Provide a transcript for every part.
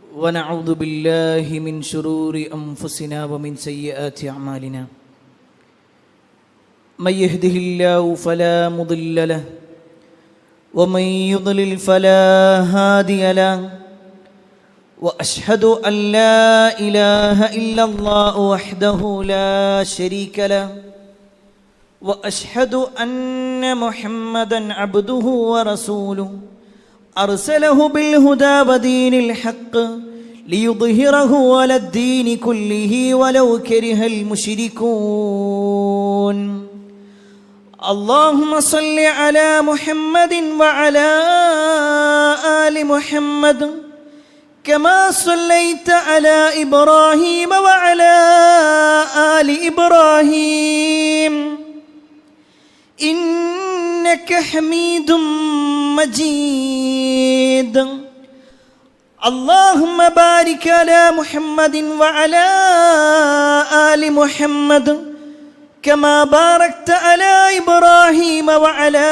ونعوذ بالله من شرور أنفسنا ومن سيئات أعمالنا من يهده الله فلا مضل له ومن يضلل فلا هادي له وأشهد أن لا إله إلا الله وحده لا شريك له وأشهد أن محمدًا عبده ورسوله أرسله بالهدى ودين الحق ليظهره على الدين كله ولو كره المشركون اللهم صل على محمد وعلى آل محمد كما صليت على إبراهيم وعلى آل إبراهيم إنك حميد مجيد اللهم بارك على محمد وعلى آل محمد كما باركت على إبراهيم وعلى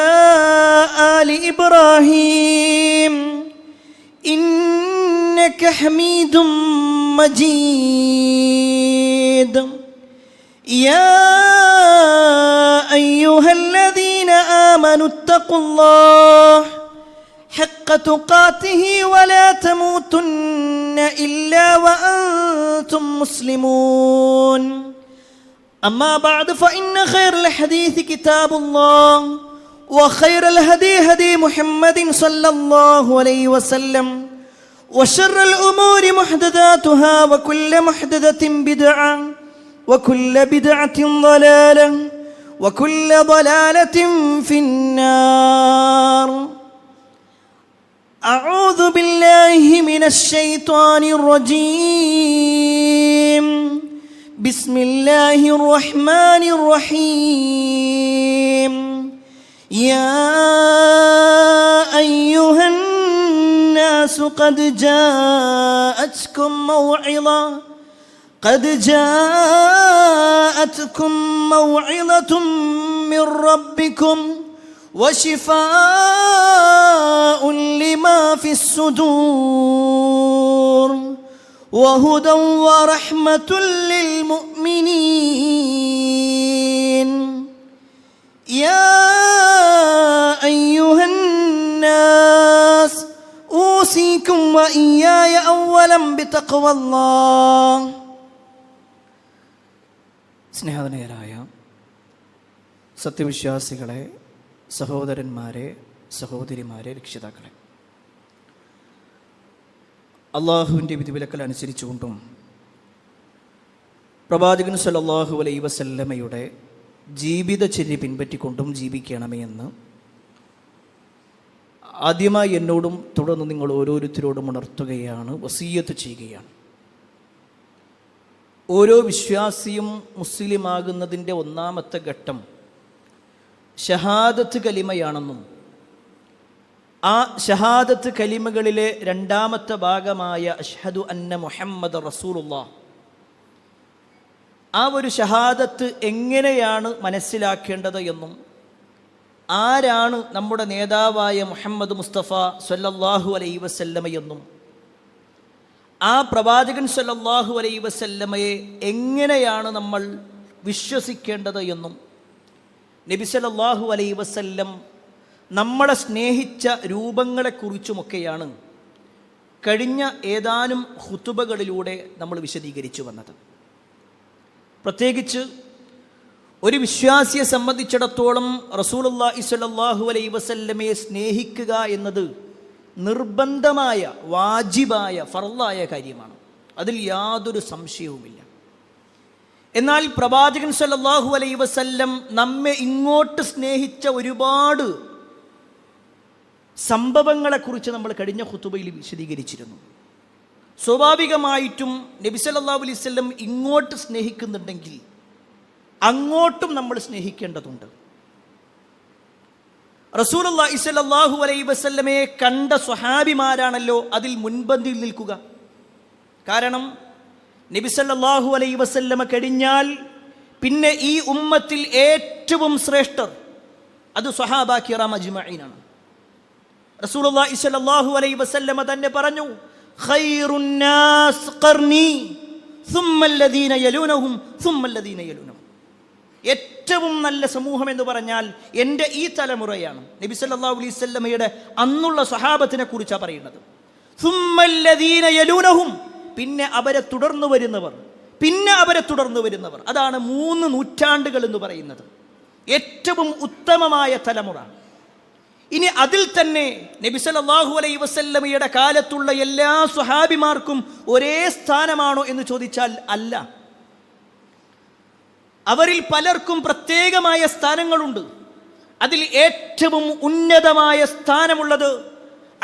آل إبراهيم إنك حميد مجيد يا أيها الذين آمنوا اتقوا الله حق تقاته ولا تموتن إلا وأنتم مسلمون أما بعد فإن خير الحديث كتاب الله وخير الهدي هدي محمد صلى الله عليه وسلم وشر الأمور محدثاتها وكل محدثة بدعة وكل بدعة ضلالة وكل ضلالة في النار أعوذ بالله من الشيطان الرجيم بسم الله الرحمن الرحيم يا أيها الناس قد جاءتكم موعظة من ربكم وشفاء لما في الصدور وهدى ورحمة للمؤمنين يا أيها الناس أوصيكم وإياي أولا بتقوى الله. സ്നേഹധനയരായ സത്യവിശ്വാസികളെ, സഹോദരന്മാരെ, സഹോദരിമാരെ, രക്ഷിതാക്കളെ, അള്ളാഹുവിൻ്റെ വിധിവിലക്കൽ അനുസരിച്ചുകൊണ്ടും പ്രവാചകൻ സല്ലല്ലാഹു അലൈഹി വസല്ലമയുടെ ജീവിതചര്യ പിൻപറ്റിക്കൊണ്ടും ജീവിക്കണമേ എന്ന് ആദ്യമായി എന്നോടും തുടർന്ന് നിങ്ങൾ ഓരോരുത്തരോടും ഉണർത്തുകയാണ്, വസിയ്യത്ത് ചെയ്യുകയാണ്. ഓരോ വിശ്വാസിയും മുസ്ലിമാകുന്നതിൻ്റെ ഒന്നാമത്തെ ഘട്ടം ഷഹാദത്ത് കലിമയാണെന്നും ആ ഷഹാദത്ത് കലിമകളിലെ രണ്ടാമത്തെ ഭാഗമായ അഷ്ഹദു അന്ന മുഹമ്മദ് റസൂലുള്ളാഹ്, ആ ഒരു ഷഹാദത്ത് എങ്ങനെയാണ് മനസ്സിലാക്കേണ്ടത് എന്നും ആരാണ് നമ്മുടെ നേതാവായ മുഹമ്മദ് മുസ്തഫ സ്വല്ലല്ലാഹു അലൈഹി വസല്ലമ എന്നും ആ പ്രവാചകൻ സ്വല്ലല്ലാഹു അലൈഹി വസല്ലമയെ എങ്ങനെയാണ് നമ്മൾ വിശ്വസിക്കേണ്ടത് എന്നും നബി സല്ലല്ലാഹു അലൈഹി വസല്ലം നമ്മളെ സ്നേഹിച്ച രൂപങ്ങളെക്കുറിച്ചുമൊക്കെയാണ് കഴിഞ്ഞ ഏതാനും ഖുതുബകളിലൂടെ നമ്മൾ വിശദീകരിച്ചു വന്നത്. പ്രത്യേകിച്ച് ഒരു വിശ്വാസിയെ സംബന്ധിച്ചിടത്തോളം റസൂലുള്ളാഹി സ്വല്ലല്ലാഹു അലൈഹി വസല്ലമയെ സ്നേഹിക്കുക എന്നത് നിർബന്ധമായ, വാജിബായ, ഫർളായ കാര്യമാണ്. അതിൽ യാതൊരു സംശയവുമില്ല. എന്നാൽ പ്രവാചകൻ സല്ലല്ലാഹു അലൈഹി വസല്ലം നമ്മെ ഇങ്ങോട്ട് സ്നേഹിച്ച ഒരുപാട് സംഭവങ്ങളെക്കുറിച്ച് നമ്മൾ കഴിഞ്ഞ ഖുതുബയിൽ വിശദീകരിച്ചിരുന്നു. സ്വാഭാവികമായിട്ടും നബി സല്ലല്ലാഹു അലൈഹി വസല്ലം ഇങ്ങോട്ട് സ്നേഹിക്കുന്നുണ്ടെങ്കിൽ അങ്ങോട്ടും നമ്മൾ സ്നേഹിക്കേണ്ടതുണ്ട്. റസൂലുള്ളാഹി സ്വല്ലല്ലാഹു അലൈഹി വസല്ലമയെ കണ്ട സ്വഹാബിമാരാണല്ലോ അതിൽ മുൻപന്തിയിൽ നിൽക്കുക. കാരണം നബി സല്ലല്ലാഹു അലൈഹി വസല്ലമ കഴിഞ്ഞാൽ പിന്നെ ഈ ഉമ്മത്തിൽ ഏറ്റവും ശ്രേഷ്ഠർ അത് സ്വഹാബാ കിറാം അജ്മഈനാണ്. റസൂലുള്ളാഹി സ്വല്ലല്ലാഹു അലൈഹി വസല്ലമ തന്നെ പറഞ്ഞു, ഖൈറുൻ നാസ് ഖർനി സുമ്മല്ലദീന യലൂനഹും സുമ്മല്ലദീന യലൂനഹും. ഏറ്റവും നല്ല സമൂഹം എന്ന് പറഞ്ഞാൽ എൻ്റെ ഈ തലമുറയാണ്. നബി സല്ലല്ലാഹു അലൈഹി വസല്ലമയുടെ അന്നുള്ള സ്വഹാബത്തിനെ കുറിച്ചാണ് പറയുന്നത്. സുമ്മല്ലദീന യലൂനഹും, പിന്നെ അവരെ തുടർന്നു വരുന്നവർ, പിന്നെ അവരെ തുടർന്നു വരുന്നവർ. അതാണ് 3 നൂറ്റാണ്ടുകൾ എന്ന് പറയുന്നത്. ഏറ്റവും ഉത്തമമായ തലമുറ. ഇനി അതിൽ തന്നെ നബി സല്ലല്ലാഹു അലൈഹി വസല്ലമയുടെ കാലത്തുള്ള എല്ലാ സ്വഹാബിമാർക്കും ഒരേ സ്ഥാനമാണോ എന്ന് ചോദിച്ചാൽ അല്ല. അവരിൽ പലർക്കും പ്രത്യേകമായ സ്ഥാനങ്ങളുണ്ട്. അതിൽ ഏറ്റവും ഉന്നതമായ സ്ഥാനമുള്ളത്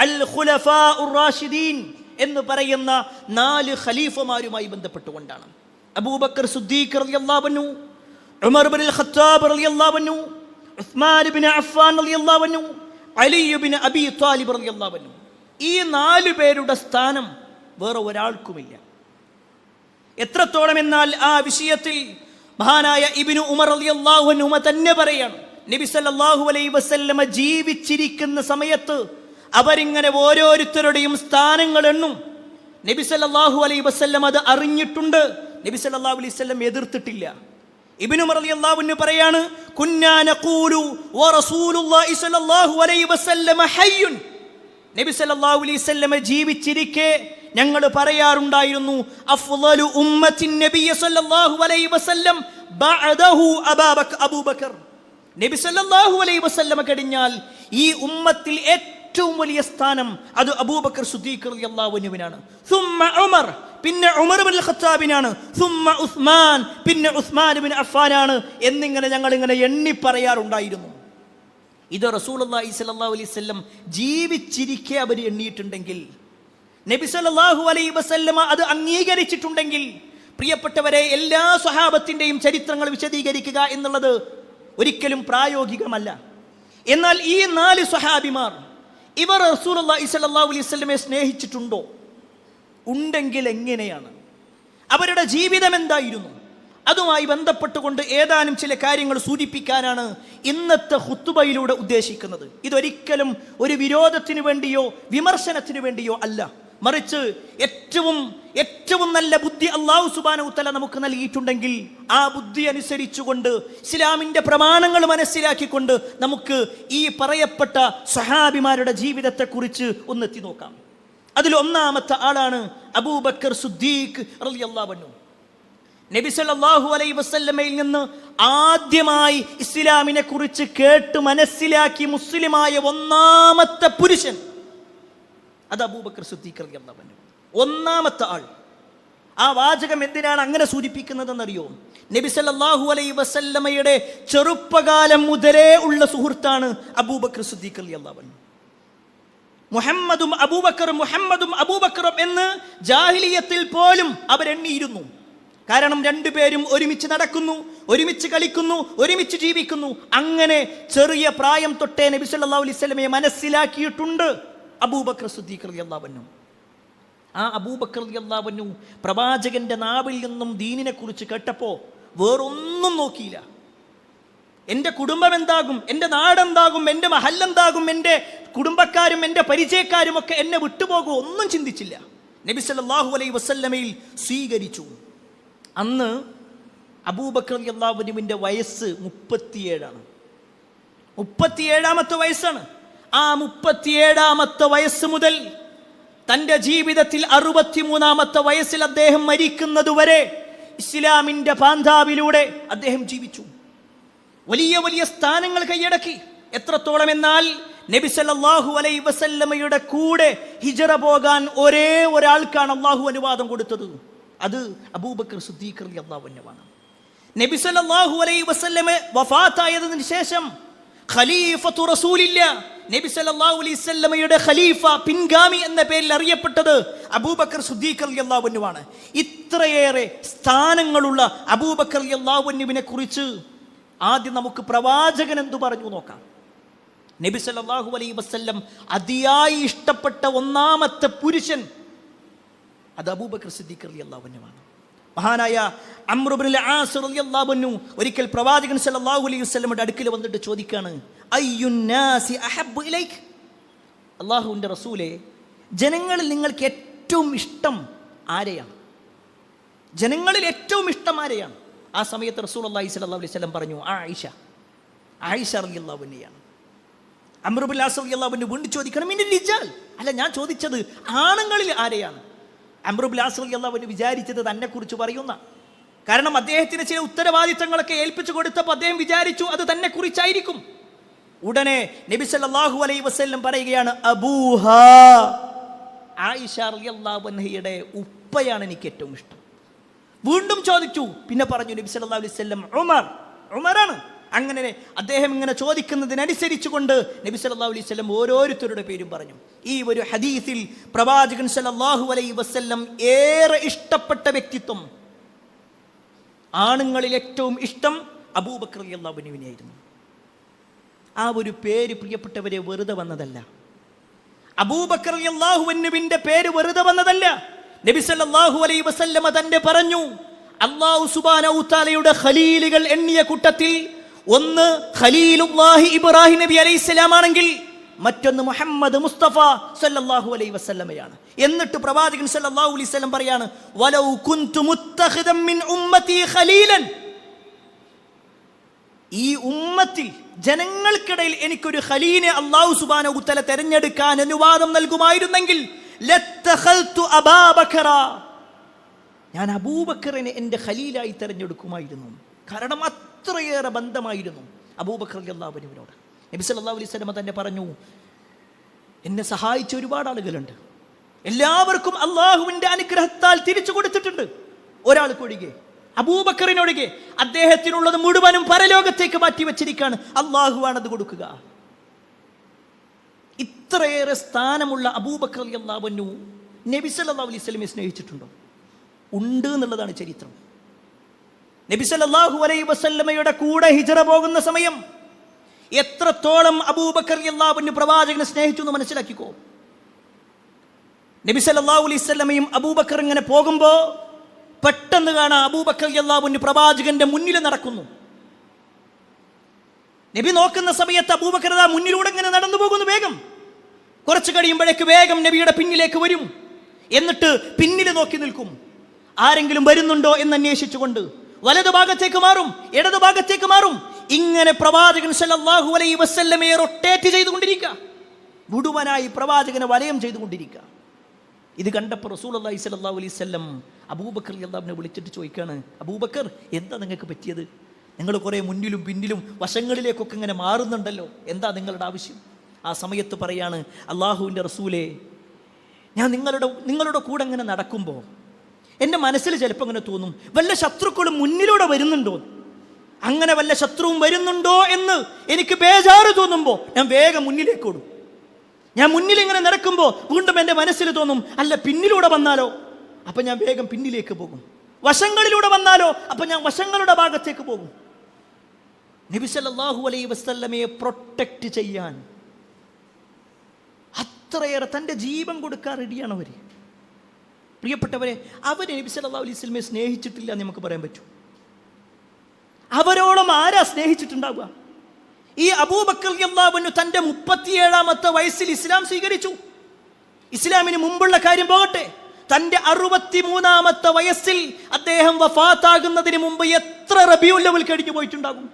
അൽ ഖുലഫാഉർ റാഷിദീൻ എന്ന് പറയുന്ന 4 ഖലീഫമാരുമായി ബന്ധപ്പെട്ടുകൊണ്ടാണ്. അബൂബക്കർ സിദ്ദീഖ് റളിയല്ലാഹു അൻഹു, ഉമർ ഇബ്നുൽ ഖത്താബ് റളിയല്ലാഹു അൻഹു, ഉസ്മാൻ ഇബ്നു അഫ്ഫാൻ റളിയല്ലാഹു അൻഹു, അലി ഇബ്നു അബീ ത്വാലിബ് റളിയല്ലാഹു അൻഹു. ഈ 4 പേരുടെ സ്ഥാനം വേറെ ഒരാൾക്കുമില്ല. എത്രത്തോളം എന്നാൽ ആ വിഷയത്തിൽ മഹാനായ ഇബ്നു ഉമർ റളിയല്ലാഹു അൻഹു തന്നെ പറയാണ്, നബി സല്ലല്ലാഹു അലൈഹി വസല്ലമ ജീവിച്ചിരിക്കുന്ന സമയത്ത് അവരിങ്ങനെ ഓരോരുത്തരുടെയും സ്ഥാനങ്ങൾ എണ്ണും. നബി സല്ലല്ലാഹു അലൈഹി വസല്ലം അത് അറിഞ്ഞിട്ടുണ്ട്. നബി സല്ലല്ലാഹു അലൈഹി വസല്ലം എതിർത്തിട്ടില്ല. ഇബ്നു ഉമർ റളിയല്ലാഹു അൻഹു പറയാണ്, കുന്നാ നഖൂലു വ റസൂലുള്ളാഹി സ്വല്ലല്ലാഹു അലൈഹി വസല്ലം ഹയ്യുൻ. നബി സല്ലല്ലാഹു അലൈഹി വസല്ലം ജീവിച്ചിരിക്കെ ഞങ്ങൾ പറയാറുണ്ടായിരുന്നു, അഫ്ളലു ഉമ്മത്തിൻ നബിയ്യ സല്ലല്ലാഹു അലൈഹി വസല്ലം ബഅദഹു അബൂബക്കർ. നബി സല്ലല്ലാഹു അലൈഹി വസല്ലം കഴിഞ്ഞാൽ ഈ ഉമ്മത്തിൽ ഏറ്റവും വലിയ സ്ഥാനം അത് അബൂബക്കർ സിദ്ദീഖ് റളിയല്ലാഹു അൻഹുവിനാണ്. സുമ്മ ഉമർ, പിന്നെ ഉമർ ഇബ്നുൽ ഖത്താബിനാണ്. സുമ്മ ഉസ്മാൻ, പിന്നെ ഉസ്മാൻ ഇബ്നു അഫ്ഫാനാണ് എന്നിങ്ങനെ ഞങ്ങൾ ഇങ്ങനെ എണ്ണി പറയാറുണ്ടായിരുന്നു. ഇത് റസൂലുള്ളാഹി സ്വല്ലല്ലാഹു അലൈഹി വസല്ലം ജീവിച്ചിരിക്കെ അവർ എണ്ണിയിട്ടുണ്ടെങ്കിൽ, നബി സല്ലല്ലാഹു അലൈഹി വസല്ലമ അത് അംഗീകരിച്ചിട്ടുണ്ടെങ്കിൽ, പ്രിയപ്പെട്ടവരെ, എല്ലാ സ്വഹാബത്തിൻ്റെയും ചരിത്രങ്ങൾ വിശദീകരിക്കുക എന്നുള്ളത് ഒരിക്കലും പ്രായോഗികമല്ല. എന്നാൽ ഈ 4 സ്വഹാബിമാർ ഇവർ റസൂലുള്ളാഹി സ്വല്ലല്ലാഹു അലൈഹി വസല്ലമയെ സ്നേഹിച്ചിട്ടുണ്ടോ? ഉണ്ടെങ്കിൽ എങ്ങനെയാണ്? അവരുടെ ജീവിതം എന്തായിരുന്നു? അതുമായി ബന്ധപ്പെട്ടുകൊണ്ട് ഏതാനും ചില കാര്യങ്ങൾ സൂചിപ്പിക്കാനാണ് ഇന്നത്തെ ഖുത്ബയിലൂടെ ഉദ്ദേശിക്കുന്നത്. ഇതൊരിക്കലും ഒരു വിരോധത്തിനു വേണ്ടിയോ വിമർശനത്തിനു വേണ്ടിയോ അല്ല, മറിച്ച് ഏറ്റവും നല്ല ബുദ്ധി അല്ലാഹു സുബ്ഹാനഹു വ തആല നമുക്ക് നൽകിയിട്ടുണ്ടെങ്കിൽ ആ ബുദ്ധി അനുസരിച്ചുകൊണ്ട് ഇസ്ലാമിൻ്റെ പ്രമാണങ്ങൾ മനസ്സിലാക്കിക്കൊണ്ട് നമുക്ക് ഈ പറയപ്പെട്ട സ്വഹാബിമാരുടെ ജീവിതത്തെക്കുറിച്ച് ഒന്നെത്തി നോക്കാം. അതിൽ ഒന്നാമത്തെ ആളാണ് അബൂബക്കർ സിദ്ദീഖ് റളിയല്ലാഹു അൻഹു. നബി സല്ലല്ലാഹു അലൈഹി വസല്ലമയിൽ നിന്ന് ആദ്യമായി ഇസ്ലാമിനെ കുറിച്ച് കേട്ട് മനസ്സിലാക്കി മുസ്ലിമായ ഒന്നാമത്തെ പുരുഷൻ അത് അബൂബക്കർ സിദ്ദീഖ് റളിയല്ലാഹു അൻഹു. ഒന്നാമത്തെ ആൾ. ആ വാചകം എന്തിനാണ് അങ്ങനെ സൂചിപ്പിക്കുന്നതെന്നറിയോ? നബി സല്ലല്ലാഹു അലൈഹി വസല്ലമയുടെ ചെറുപ്പകാലം മുതലേ ഉള്ള സുഹൃത്താണ് അബൂബക്കർ സിദ്ദീഖ് റളിയല്ലാഹു അൻഹു. മുഹമ്മദും അബൂബക്കറും എന്ന് ജാഹിലിയത്തിൽ പോലും അവരെണ്ണിയിരുന്നു. കാരണം 2 പേരും ഒരുമിച്ച് നടക്കുന്നു, ഒരുമിച്ച് കളിക്കുന്നു, ഒരുമിച്ച് ജീവിക്കുന്നു. അങ്ങനെ ചെറിയ പ്രായം തൊട്ടേ നബി സല്ലല്ലാഹു അലൈഹി വസല്ലമയെ മനസ്സിലാക്കിയിട്ടുണ്ട് അബൂബക്കർ സിദ്ദീഖ് റളിയല്ലാഹു അൻഹു. ആ അബൂബക്കർ റളിയല്ലാഹു അൻഹു പ്രവാചകന്റെ നാവിൽ നിന്നും ദീനിനെ കുറിച്ച് കേട്ടപ്പോൾ വേറൊന്നും നോക്കിയില്ല. എൻ്റെ കുടുംബം എന്താകും, എൻ്റെ നാടെന്താകും, എൻ്റെ മഹല്ലെന്താകും, എൻ്റെ കുടുംബക്കാരും എൻ്റെ പരിചയക്കാരും ഒക്കെ എന്നെ വിട്ടുപോകുമോ, ഒന്നും ചിന്തിച്ചില്ല. നബി സല്ലല്ലാഹു അലൈഹി വസല്ലമയിൽ സ്വീകരിച്ചു. അന്ന് അബൂബക്കർ റളിയല്ലാഹു അൻഹുവിൻ്റെ വയസ്സ് 37ആണ്. 37ാമത്തെ വയസ്സാണ്. ആ 37ാമത്തെ വയസ്സ് മുതൽ തൻ്റെ ജീവിതത്തിൽ 63ാമത്തെ വയസ്സിൽ അദ്ദേഹം മരിക്കുന്നതുവരെ ഇസ്ലാമിൻ്റെ പാന്താവിലൂടെ അദ്ദേഹം ജീവിച്ചു. വലിയ വലിയ സ്ഥാനങ്ങൾ കൈയടക്കി. എത്രത്തോളം എന്നാൽ നബി സല്ലല്ലാഹു അലൈഹി വസല്ലമയുടെ കൂടെ ഹിജ്റ പോകാൻ ഒരേ ഒരാൾക്കാണ് അല്ലാഹു അനുവാദം കൊടുത്തത്. അത് അബൂബക്കർ സിദ്ദീഖ് റളിയല്ലാഹു അൻഹുവാണ്. നബി സല്ലല്ലാഹു അലൈഹി വസല്ലമ വഫാത്തായതിനു ശേഷം ഖലീഫത്തു റസൂലില്ലാഹ്, നബി സല്ലല്ലാഹു അലൈഹി വസല്ലമയുടെ ഖലീഫ, പിൻഗാമി എന്ന പേരിൽ അറിയപ്പെട്ടത് അബൂബക്കർ സിദ്ദീഖ് റളിയല്ലാഹു അൻഹുവാണ്. ഇത്രയേറെ സ്ഥാനങ്ങളുള്ള അബൂബക്കർ റളിയല്ലാഹു അൻഹുവിനെ കുറിച്ച് ആദ്യം നമുക്ക് പ്രവാചകൻ എന്തു പറഞ്ഞു നോക്കാം. നബി സല്ലല്ലാഹു അലൈഹി വസല്ലം അതിയായി ഇഷ്ടപ്പെട്ട ഒന്നാമത്തെ പുരുഷൻ അത് അബൂബക്കർ സിദ്ദീഖ് റളിയല്ലാഹു അൻഹുവാണ്. മഹാനായ അംർ ഇബ്നുൽ ആസ് റളിയല്ലാഹു അൻഹു ഒരിക്കൽ പ്രവാചകൻ സല്ലല്ലാഹു അലൈഹി വസല്ലമയുടെ അടുക്കൽ വന്നിട്ട് ചോദിക്കാണ്, അയ്യുന്നാസി അഹബ്ബു ഇലൈക്, അല്ലാഹുവിൻ്റെ റസൂലേ, ജനങ്ങളിൽ നിങ്ങൾക്ക് ഏറ്റവും ഇഷ്ടം ആരെയാണ്? ജനങ്ങളിൽ ഏറ്റവും ഇഷ്ടം ആരെയാണ്? ആ സമയത്ത് റസൂലുള്ളാഹി സ്വല്ലല്ലാഹു അലൈഹി വസല്ലം പറഞ്ഞു, ആയിഷ റളിയല്ലാഹു അൻഹയാണ്. അംർ ഇബ്നു ആസ് റളിയല്ലാഹു അൻഹു വീണ്ടും ചോദിക്കണം, മിനൽ റിജാൽ, അല്ല ഞാൻ ചോദിച്ചത് ആണുങ്ങളിൽ ആരെയാണ്? അംർ ഇബ്നു ആസ് റളിയല്ലാഹു അൻഹു വിചാരിച്ചത് തന്നെ കുറിച്ച് പറയുന്ന, കാരണം അദ്ദേഹത്തിന് ചില ഉത്തരവാദിത്തങ്ങളൊക്കെ ഏൽപ്പിച്ചു കൊടുത്തപ്പോൾ അദ്ദേഹം വിചാരിച്ചു അത് തന്നെ കുറിച്ചായിരിക്കും. ഉടനെ നബി സല്ലല്ലാഹു അലൈഹി വസല്ലം പറയുകയാണ്, അബൂഹാ, ആയിഷ റളിയല്ലാഹു അൻഹയുടെ ഉപ്പയാണ് എനിക്ക് ഏറ്റവും ഇഷ്ടം. വീണ്ടും ചോദിച്ചു, പിന്നെ പറഞ്ഞു നബി സല്ലല്ലാഹു അലൈഹി വസല്ലം ഉമറാണ്. അങ്ങനെ അദ്ദേഹം ഇങ്ങനെ ചോദിക്കുന്നതിനനുസരിച്ച് കൊണ്ട് നബി സല്ലല്ലാഹു അലൈഹി വസല്ലം ഓരോരുത്തരുടെ പേരും പറഞ്ഞു. ഈ ഒരു ഹദീസിൽ പ്രവാചകൻ സല്ലല്ലാഹു അലൈഹി വസല്ലം ഏറെ ഇഷ്ടപ്പെട്ട വ്യക്തിത്വം, ആണുങ്ങളിൽ ഏറ്റവും ഇഷ്ടം അബൂബക്കർ റളിയല്ലാഹു അൻഹുവിനെയായിരുന്നു. ആ ഒരു പേര് പ്രിയപ്പെട്ടവരെ വെറുതെ വന്നതല്ല. അബൂബക്കർ റളിയല്ലാഹു അൻഹുവിന്റെ പേര് വെറുതെ വന്നതല്ല. നബി സല്ലല്ലാഹു അലൈഹി വസല്ലം തന്നെ പറഞ്ഞു, അല്ലാഹു സുബ്ഹാനഹു തആലയുടെ ഖലീലുകൾ എണ്ണിയ കൂട്ടത്തിൽ ഒന്ന് ഖലീലുല്ലാഹി ഇബ്രാഹിം നബി അലൈഹിസ്സലാം ആണെങ്കിൽ മറ്റൊന്ന് മുഹമ്മദ് മുസ്തഫ സല്ലല്ലാഹു അലൈഹി വസല്ലമയാണ്. എന്നിട്ട് പ്രവാചകൻ സല്ലല്ലാഹു അലൈഹി വസല്ലം പറയാണ്, വലൗ കുൻതു മുത്തഖിദൻ മിൻ ഉമ്മതി ഖലീലൻ, ഈ ഉമ്മത്തിൽ ജനങ്ങൾക്കിടയിൽ എനിക്കൊരു ഖലീലിനെ അല്ലാഹു സുബ്ഹാനഹു തആല തിരഞ്ഞെടുക്കാൻ അനുവാദം നൽകുമായിരുന്നെങ്കിൽ ലത്തഖൽതു അബൂബക്കറ, ഞാൻ അബൂബക്കറിനെ എൻ്റെ ഖലീലായി തിരഞ്ഞെടുക്കുമായിരുന്നു. കാരണം അത്രയേറെ ബന്ധമായിരുന്നു അബൂബക്കർ റളിയല്ലാഹു അൻഹുവിനോട്. നബി സല്ലല്ലാഹു അലൈഹി വസല്ലം തന്നെ പറഞ്ഞു, എന്നെ സഹായിച്ച ഒരുപാട് ആളുകളുണ്ട്, എല്ലാവർക്കും അള്ളാഹുവിൻ്റെ അനുഗ്രഹത്താൽ തിരിച്ചു കൊടുത്തിട്ടുണ്ട്, ഒരാൾക്കൊഴികെ, അബൂബക്കറിനൊഴികെ. അദ്ദേഹത്തിനുള്ളത് മുഴുവനും പരലോകത്തേക്ക് മാറ്റി വെച്ചിരിക്കുകയാണ്, അള്ളാഹുവാണത് കൊടുക്കുക. ഇത്രയേറെ സ്ഥാനമുള്ള അബൂബക്കർ റളിയല്ലാഹു അൻഹു നബി സല്ലല്ലാഹു അലൈഹി വസല്ലമയെ സ്നേഹിച്ചിട്ടുണ്ടോ? ഉണ്ട് എന്നുള്ളതാണ് ചരിത്രം. നബി സല്ലല്ലാഹു അലൈഹി വസല്ലമയുടെ കൂടെ ഹിജ്റ പോകുന്ന സമയം എത്രത്തോളം അബൂബക്കർ റളിയല്ലാഹു അൻഹു പ്രവാചകനെ സ്നേഹിച്ചു എന്ന് മനസ്സിലാക്കിക്കോ. നബി സല്ലല്ലാഹു അലൈഹി വസല്ലമയും അബൂബക്കർ ഇങ്ങനെ പോകുമ്പോൾ പെട്ടെന്ന് കാണാം അബൂബക്കർ റളിയല്ലാഹു അൻഹു പ്രവാചകന്റെ മുന്നിൽ നടക്കുന്നു. നബി നോക്കുന്ന സമയത്ത് അബൂബക്കർ മുന്നിലൂടെ ഇങ്ങനെ നടന്നു പോകുന്നു. വേഗം കുറച്ച് കഴിയുമ്പോഴേക്ക് വേഗം നബിയുടെ പിന്നിലേക്ക് വരും. എന്നിട്ട് പിന്നിൽ നോക്കി നിൽക്കും, ആരെങ്കിലും വരുന്നുണ്ടോ എന്ന് അന്വേഷിച്ചുകൊണ്ട് വലതു ഭാഗത്തേക്ക് മാറും, ഇടതു ഭാഗത്തേക്ക് മാറും. ഇങ്ങനെ പ്രവാചകൻ സല്ലല്ലാഹു അലൈഹി വസല്ലമയെ റൊട്ടേറ്റ് ചെയ്തുകൊണ്ടിരിക്കുക, മുഴുവനായി പ്രവാചകനെ വലയം ചെയ്തുകൊണ്ടിരിക്കുക. ഇത് കണ്ടപ്പോൾ റസൂലുള്ളാഹി സ്വല്ലല്ലാഹു അലൈഹി വസല്ലം അബൂബക്കർ റളിയല്ലാഹു അൻഹു വിളിച്ചിട്ട് ചോദിക്കാണ്, അബൂബക്കർ എന്താ നിങ്ങൾക്ക് പറ്റിയത്? നിങ്ങൾ കുറേ മുന്നിലും പിന്നിലും വശങ്ങളിലേക്കൊക്കെ ഇങ്ങനെ മാറുന്നുണ്ടല്ലോ, എന്താ നിങ്ങളുടെ ആവശ്യം? ആ സമയത്ത് പറയാണ്, അള്ളാഹുവിൻ്റെ റസൂലേ, ഞാൻ നിങ്ങളുടെ കൂടെ ഇങ്ങനെ നടക്കുമ്പോൾ എൻ്റെ മനസ്സിൽ ചിലപ്പോൾ ഇങ്ങനെ തോന്നും, വല്ല ശത്രുക്കളും മുന്നിലൂടെ വരുന്നുണ്ടോ, അങ്ങനെ വല്ല ശത്രുവും വരുന്നുണ്ടോ എന്ന് എനിക്ക് ബേജാറ് തോന്നുമ്പോൾ ഞാൻ വേഗം മുന്നിലേക്ക് ഓടും. ഞാൻ മുന്നിൽ ഇങ്ങനെ നടക്കുമ്പോൾ വീണ്ടും എൻ്റെ മനസ്സിൽ തോന്നും, അല്ല പിന്നിലൂടെ വന്നാലോ, അപ്പം ഞാൻ വേഗം പിന്നിലേക്ക് പോകും. വശങ്ങളിലൂടെ വന്നാലോ, അപ്പം ഞാൻ വശങ്ങളുടെ ഭാഗത്തേക്ക് പോകും. നബി സല്ലല്ലാഹു അലൈഹി വസല്ലമയെ പ്രൊട്ടക്റ്റ് ചെയ്യാൻ അത്രയേറെ തൻ്റെ ജീവൻ കൊടുക്കാൻ റെഡിയാണ് അവർ. പ്രിയപ്പെട്ടവരെ, അവർ നബി സല്ലല്ലാഹു അലൈഹി വസല്ലമയെ സ്നേഹിച്ചിട്ടില്ല എന്ന് നമുക്ക് പറയാൻ പറ്റും. അവരോളം ആരാ സ്നേഹിച്ചിട്ടുണ്ടാവുക? ഈ അബൂബക്കർ റളിയല്ലാഹു അൻഹു തൻ്റെ 37-ാമത്തെ വയസ്സിൽ ഇസ്ലാം സ്വീകരിച്ചു. ഇസ്ലാമിന് മുമ്പുള്ള കാര്യം പോകട്ടെ, തൻ്റെ 63-ാമത്തെ വയസ്സിൽ അദ്ദേഹം വഫാത്താകുന്നതിന് മുമ്പ് എത്ര റബീഉൽ അവ്വൽ കഴിഞ്ഞു പോയിട്ടുണ്ടാകും?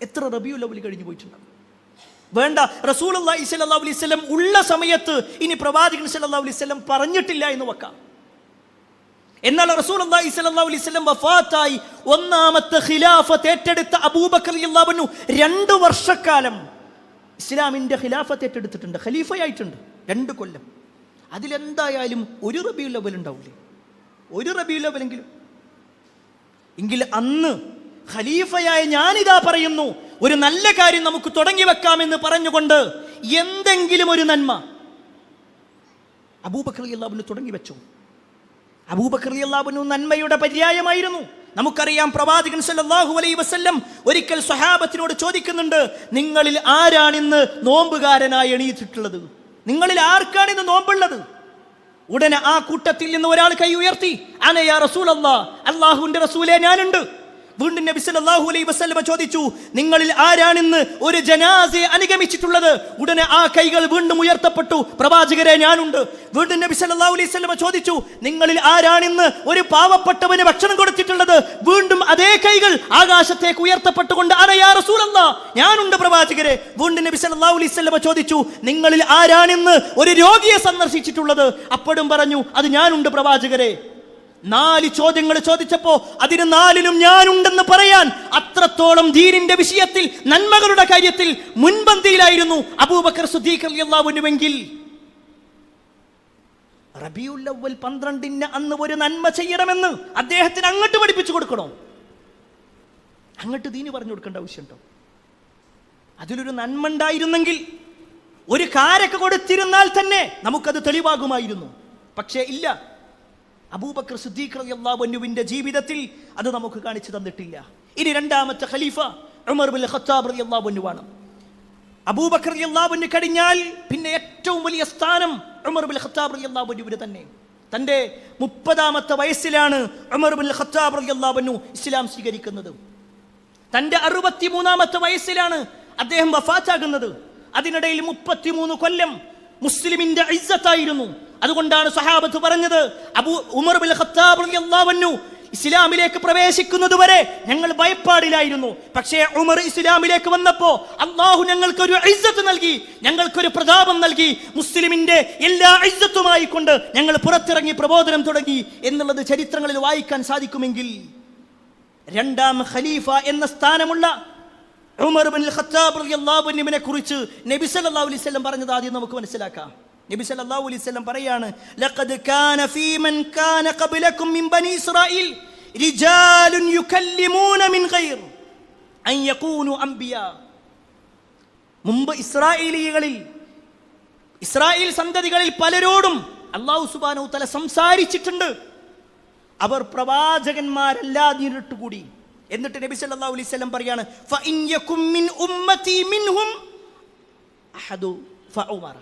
എത്ര റബീഉൽ അവ്വൽ കഴിഞ്ഞു പോയിട്ടുണ്ടാകും? വേണ്ട, റസൂലുള്ളാഹി സ്വല്ലല്ലാഹു അലൈഹി വസല്ലം ഉള്ള സമയത്ത് ഇനി പ്രവാചകൻ സ്വല്ലല്ലാഹു അലൈഹി വസല്ലം പറഞ്ഞിട്ടില്ല എന്ന് വെക്കാം. എന്നാൽ റസൂലുള്ളാഹി സ്വല്ലല്ലാഹു അലൈഹി വസല്ലം വഫാത്തായി 1-ാമത്തെ ഖിലാഫത്ത് ഏറ്റെടുത്ത അബൂബക്കർ റളിയല്ലാഹു അൻഹു 2 വർഷക്കാലം ഇസ്ലാമിൻ്റെ ഖിലാഫത്ത് ഏറ്റെടുത്തിട്ടുണ്ട്, ഖലീഫയായിട്ടുണ്ട് 2 കൊല്ലം. അതിലെന്തായാലും ഒരു റബീഉൽ അവ്വൽ ഉണ്ടാവില്ലേ, ഒരു റബീഉൽ അവ്വലെങ്കിലും. എങ്കിൽ അന്ന് ഖലീഫയായ ഞാനിതാ പറയുന്നു, ഒരു നല്ല കാര്യം നമുക്ക് തുടങ്ങി വെക്കാമെന്ന് പറഞ്ഞുകൊണ്ട് എന്തെങ്കിലും ഒരു നന്മ അബൂബക്കർ റളിയല്ലാഹു അൻഹു തുടങ്ങി വെച്ചു. അബൂബക്കർ റളിയല്ലാഹു അൻഹു നന്മയുടെ പര്യായമായിരുന്നു. നമുക്കറിയാം, പ്രവാചകൻ സല്ലല്ലാഹു അലൈഹി വസല്ലം ഒരിക്കൽ സ്വഹാബത്തിനോട് ചോദിക്കുന്നുണ്ട്, നിങ്ങളിൽ ആരാണ് ഇന്ന് നോമ്പുകാരനായി എണീറ്റിട്ടുള്ളത്? നിങ്ങളിൽ ആർക്കാണ് ഇന്ന് നോമ്പുള്ളത്? ഉടനെ ആ കൂട്ടത്തിൽ നിന്ന് ഒരാൾ കൈ ഉയർത്തി, അന യാ റസൂലല്ലാഹ്, അല്ലാഹുവിൻ്റെ റസൂലേ ഞാനുണ്ട്. വീണ്ടും നബി സല്ലല്ലാഹു അലൈഹി വസല്ലം ചോദിച്ചു, നിങ്ങളിൽ ആരാണിന്ന് ഒരു ജനാസയെ അനുഗമിച്ചിട്ടുള്ളത്? ഉടനെ ആ കൈകൾ വീണ്ടും ഉയർത്തപ്പെട്ടു, പ്രവാചകരെ ഞാനുണ്ട്. വീണ്ടും നബി സല്ലല്ലാഹു അലൈഹി വസല്ലം ചോദിച്ചു, നിങ്ങളിൽ ആരാണിന്ന് ഒരു പാവപ്പെട്ടവന് ഭക്ഷണം കൊടുത്തിട്ടുള്ളത്? വീണ്ടും അതേ കൈകൾ ആകാശത്തേക്ക് ഉയർത്തപ്പെട്ടുകൊണ്ട് അന യാ റസൂലല്ലാഹ്, ഞാനുണ്ട് പ്രവാചകരെ. വീണ്ടും നബി സല്ലല്ലാഹു അലൈഹി വസല്ലം ചോദിച്ചു, നിങ്ങളിൽ ആരാണിന്ന് ഒരു രോഗിയെ സന്ദർശിച്ചിട്ടുള്ളത്? അപ്പോഴും പറഞ്ഞു, അത് ഞാനുണ്ട് പ്രവാചകരെ. 4 ചോദ്യങ്ങൾ ചോദിച്ചപ്പോ അതിന് 4ലും ഞാനുണ്ടെന്ന് പറയാൻ അത്രത്തോളം ദീനിന്റെ വിഷയത്തിൽ, നന്മകളുടെ കാര്യത്തിൽ മുൻപന്തിയിലായിരുന്നു അബൂബക്കർ സിദ്ദീഖ് റളിയല്ലാഹു അൻഹുവെങ്കിൽ റബീഉൽ അവ്വൽ 12 അന്ന് ഒരു നന്മ ചെയ്യണമെന്ന് അദ്ദേഹത്തിന് അങ്ങോട്ട് പഠിപ്പിച്ചു കൊടുക്കണോ? അങ്ങോട്ട് ദീന് പറഞ്ഞു കൊടുക്കേണ്ട ആവശ്യമുണ്ടോ? അതിലൊരു നന്മ ഉണ്ടായിരുന്നെങ്കിൽ, ഒരു കാരൊക്കെ കൊടുത്തിരുന്നാൽ തന്നെ നമുക്കത് തെളിവാകുമായിരുന്നു. പക്ഷേ ഇല്ല, അബൂബക്കർ സിദ്ദീഖ് റളിയല്ലാഹു അൻഹുവിന്റെ ജീവിതത്തിൽ അത് നമുക്ക് കാണിച്ചു തന്നിട്ടില്ല. ഇനി രണ്ടാമത്തെ ഖലീഫ ഉമർ ബിൻ ഖത്താബ് റളിയല്ലാഹു അൻഹുവാണ്. അബൂബക്കർ റളിയല്ലാഹു അൻഹു കഴിഞ്ഞാൽ പിന്നെ ഏറ്റവും വലിയ സ്ഥാനം ഉമർ ബിൻ ഖത്താബ് റളിയല്ലാഹു അൻഹുവിന് തന്നെ. തന്റെ 30ാമത്തെ വയസ്സിലാണ് ഉമർ ബിൻ ഖത്താബ് റളിയല്ലാഹു അൻഹു ഇസ്ലാം സ്വീകരിക്കുന്നത്. തന്റെ 63ാമത്തെ വയസ്സിലാണ് അദ്ദേഹം വഫാത്താകുന്നത്. അതിനിടയിൽ 33 കൊല്ലം മുസ്ലിമിന്റെ ഇസ്സത്തായിരുന്നു. അതുകൊണ്ടാണ് സഹാബത്ത് പറഞ്ഞത്, ഉമർ ബിൻ ഖത്താബ് റളിയല്ലാഹു അൻഹു ഇസ്ലാമിലേക്ക് പ്രവേശിക്കുന്നത് വരെ ഞങ്ങൾ ഭയപ്പാടിലായിരുന്നു. പക്ഷേ ഉമർ ഇസ്ലാമിലേക്ക് വന്നപ്പോ അല്ലാഹു ഞങ്ങൾക്കൊരു ഇസ്സത്ത് നൽകി, ഞങ്ങൾക്കൊരു പ്രതാപം നൽകി. മുസ്ലിമിന്റെ എല്ലാ ഇസ്സത്തുമായി കൊണ്ട് ഞങ്ങൾ പുറത്തിറങ്ങി പ്രബോധനം തുടങ്ങി എന്നുള്ളത് ചരിത്രങ്ങളിൽ വായിക്കാൻ സാധിക്കുമെങ്കിൽ, രണ്ടാം ഖലീഫ എന്ന സ്ഥാനമുള്ള ഉമർ ബിൻ ഖത്താബ് റളിയല്ലാഹു അൻഹുവിനെ കുറിച്ച് നബി സല്ലല്ലാഹു അലൈഹി വസല്ലം പറഞ്ഞത് ആദ്യം നമുക്ക് മനസ്സിലാക്കാം. നബി സല്ലല്ലാഹു അലൈഹി വസല്ലം പറയാണ്, ലഖദ് കാന ഫീമൻ കാന ഖബ്ലകും മിൻ ബനി ഇസ്രായീൽ റിജാലുൻ യുകല്ലിമൂന മിൻ ഗൈർ അൻ യകൂനു അംബിയാ. മുമ്പ് ഇസ്രായേൽ സന്തതികളിൽ പലരോടും അല്ലാഹു സുബ്ഹാനഹു തആല സംസാരിച്ചിട്ടുണ്ട്, അവർ പ്രവാചകന്മാരല്ലാതിരുട്ട് കൂടി. എന്നിട്ട് നബി സല്ലല്ലാഹു അലൈഹി വസല്ലം പറയാണ്, ഫഇൻ യകും മിൻ ഉമ്മതി മിൻഹും അഹദു ഫഉമറ.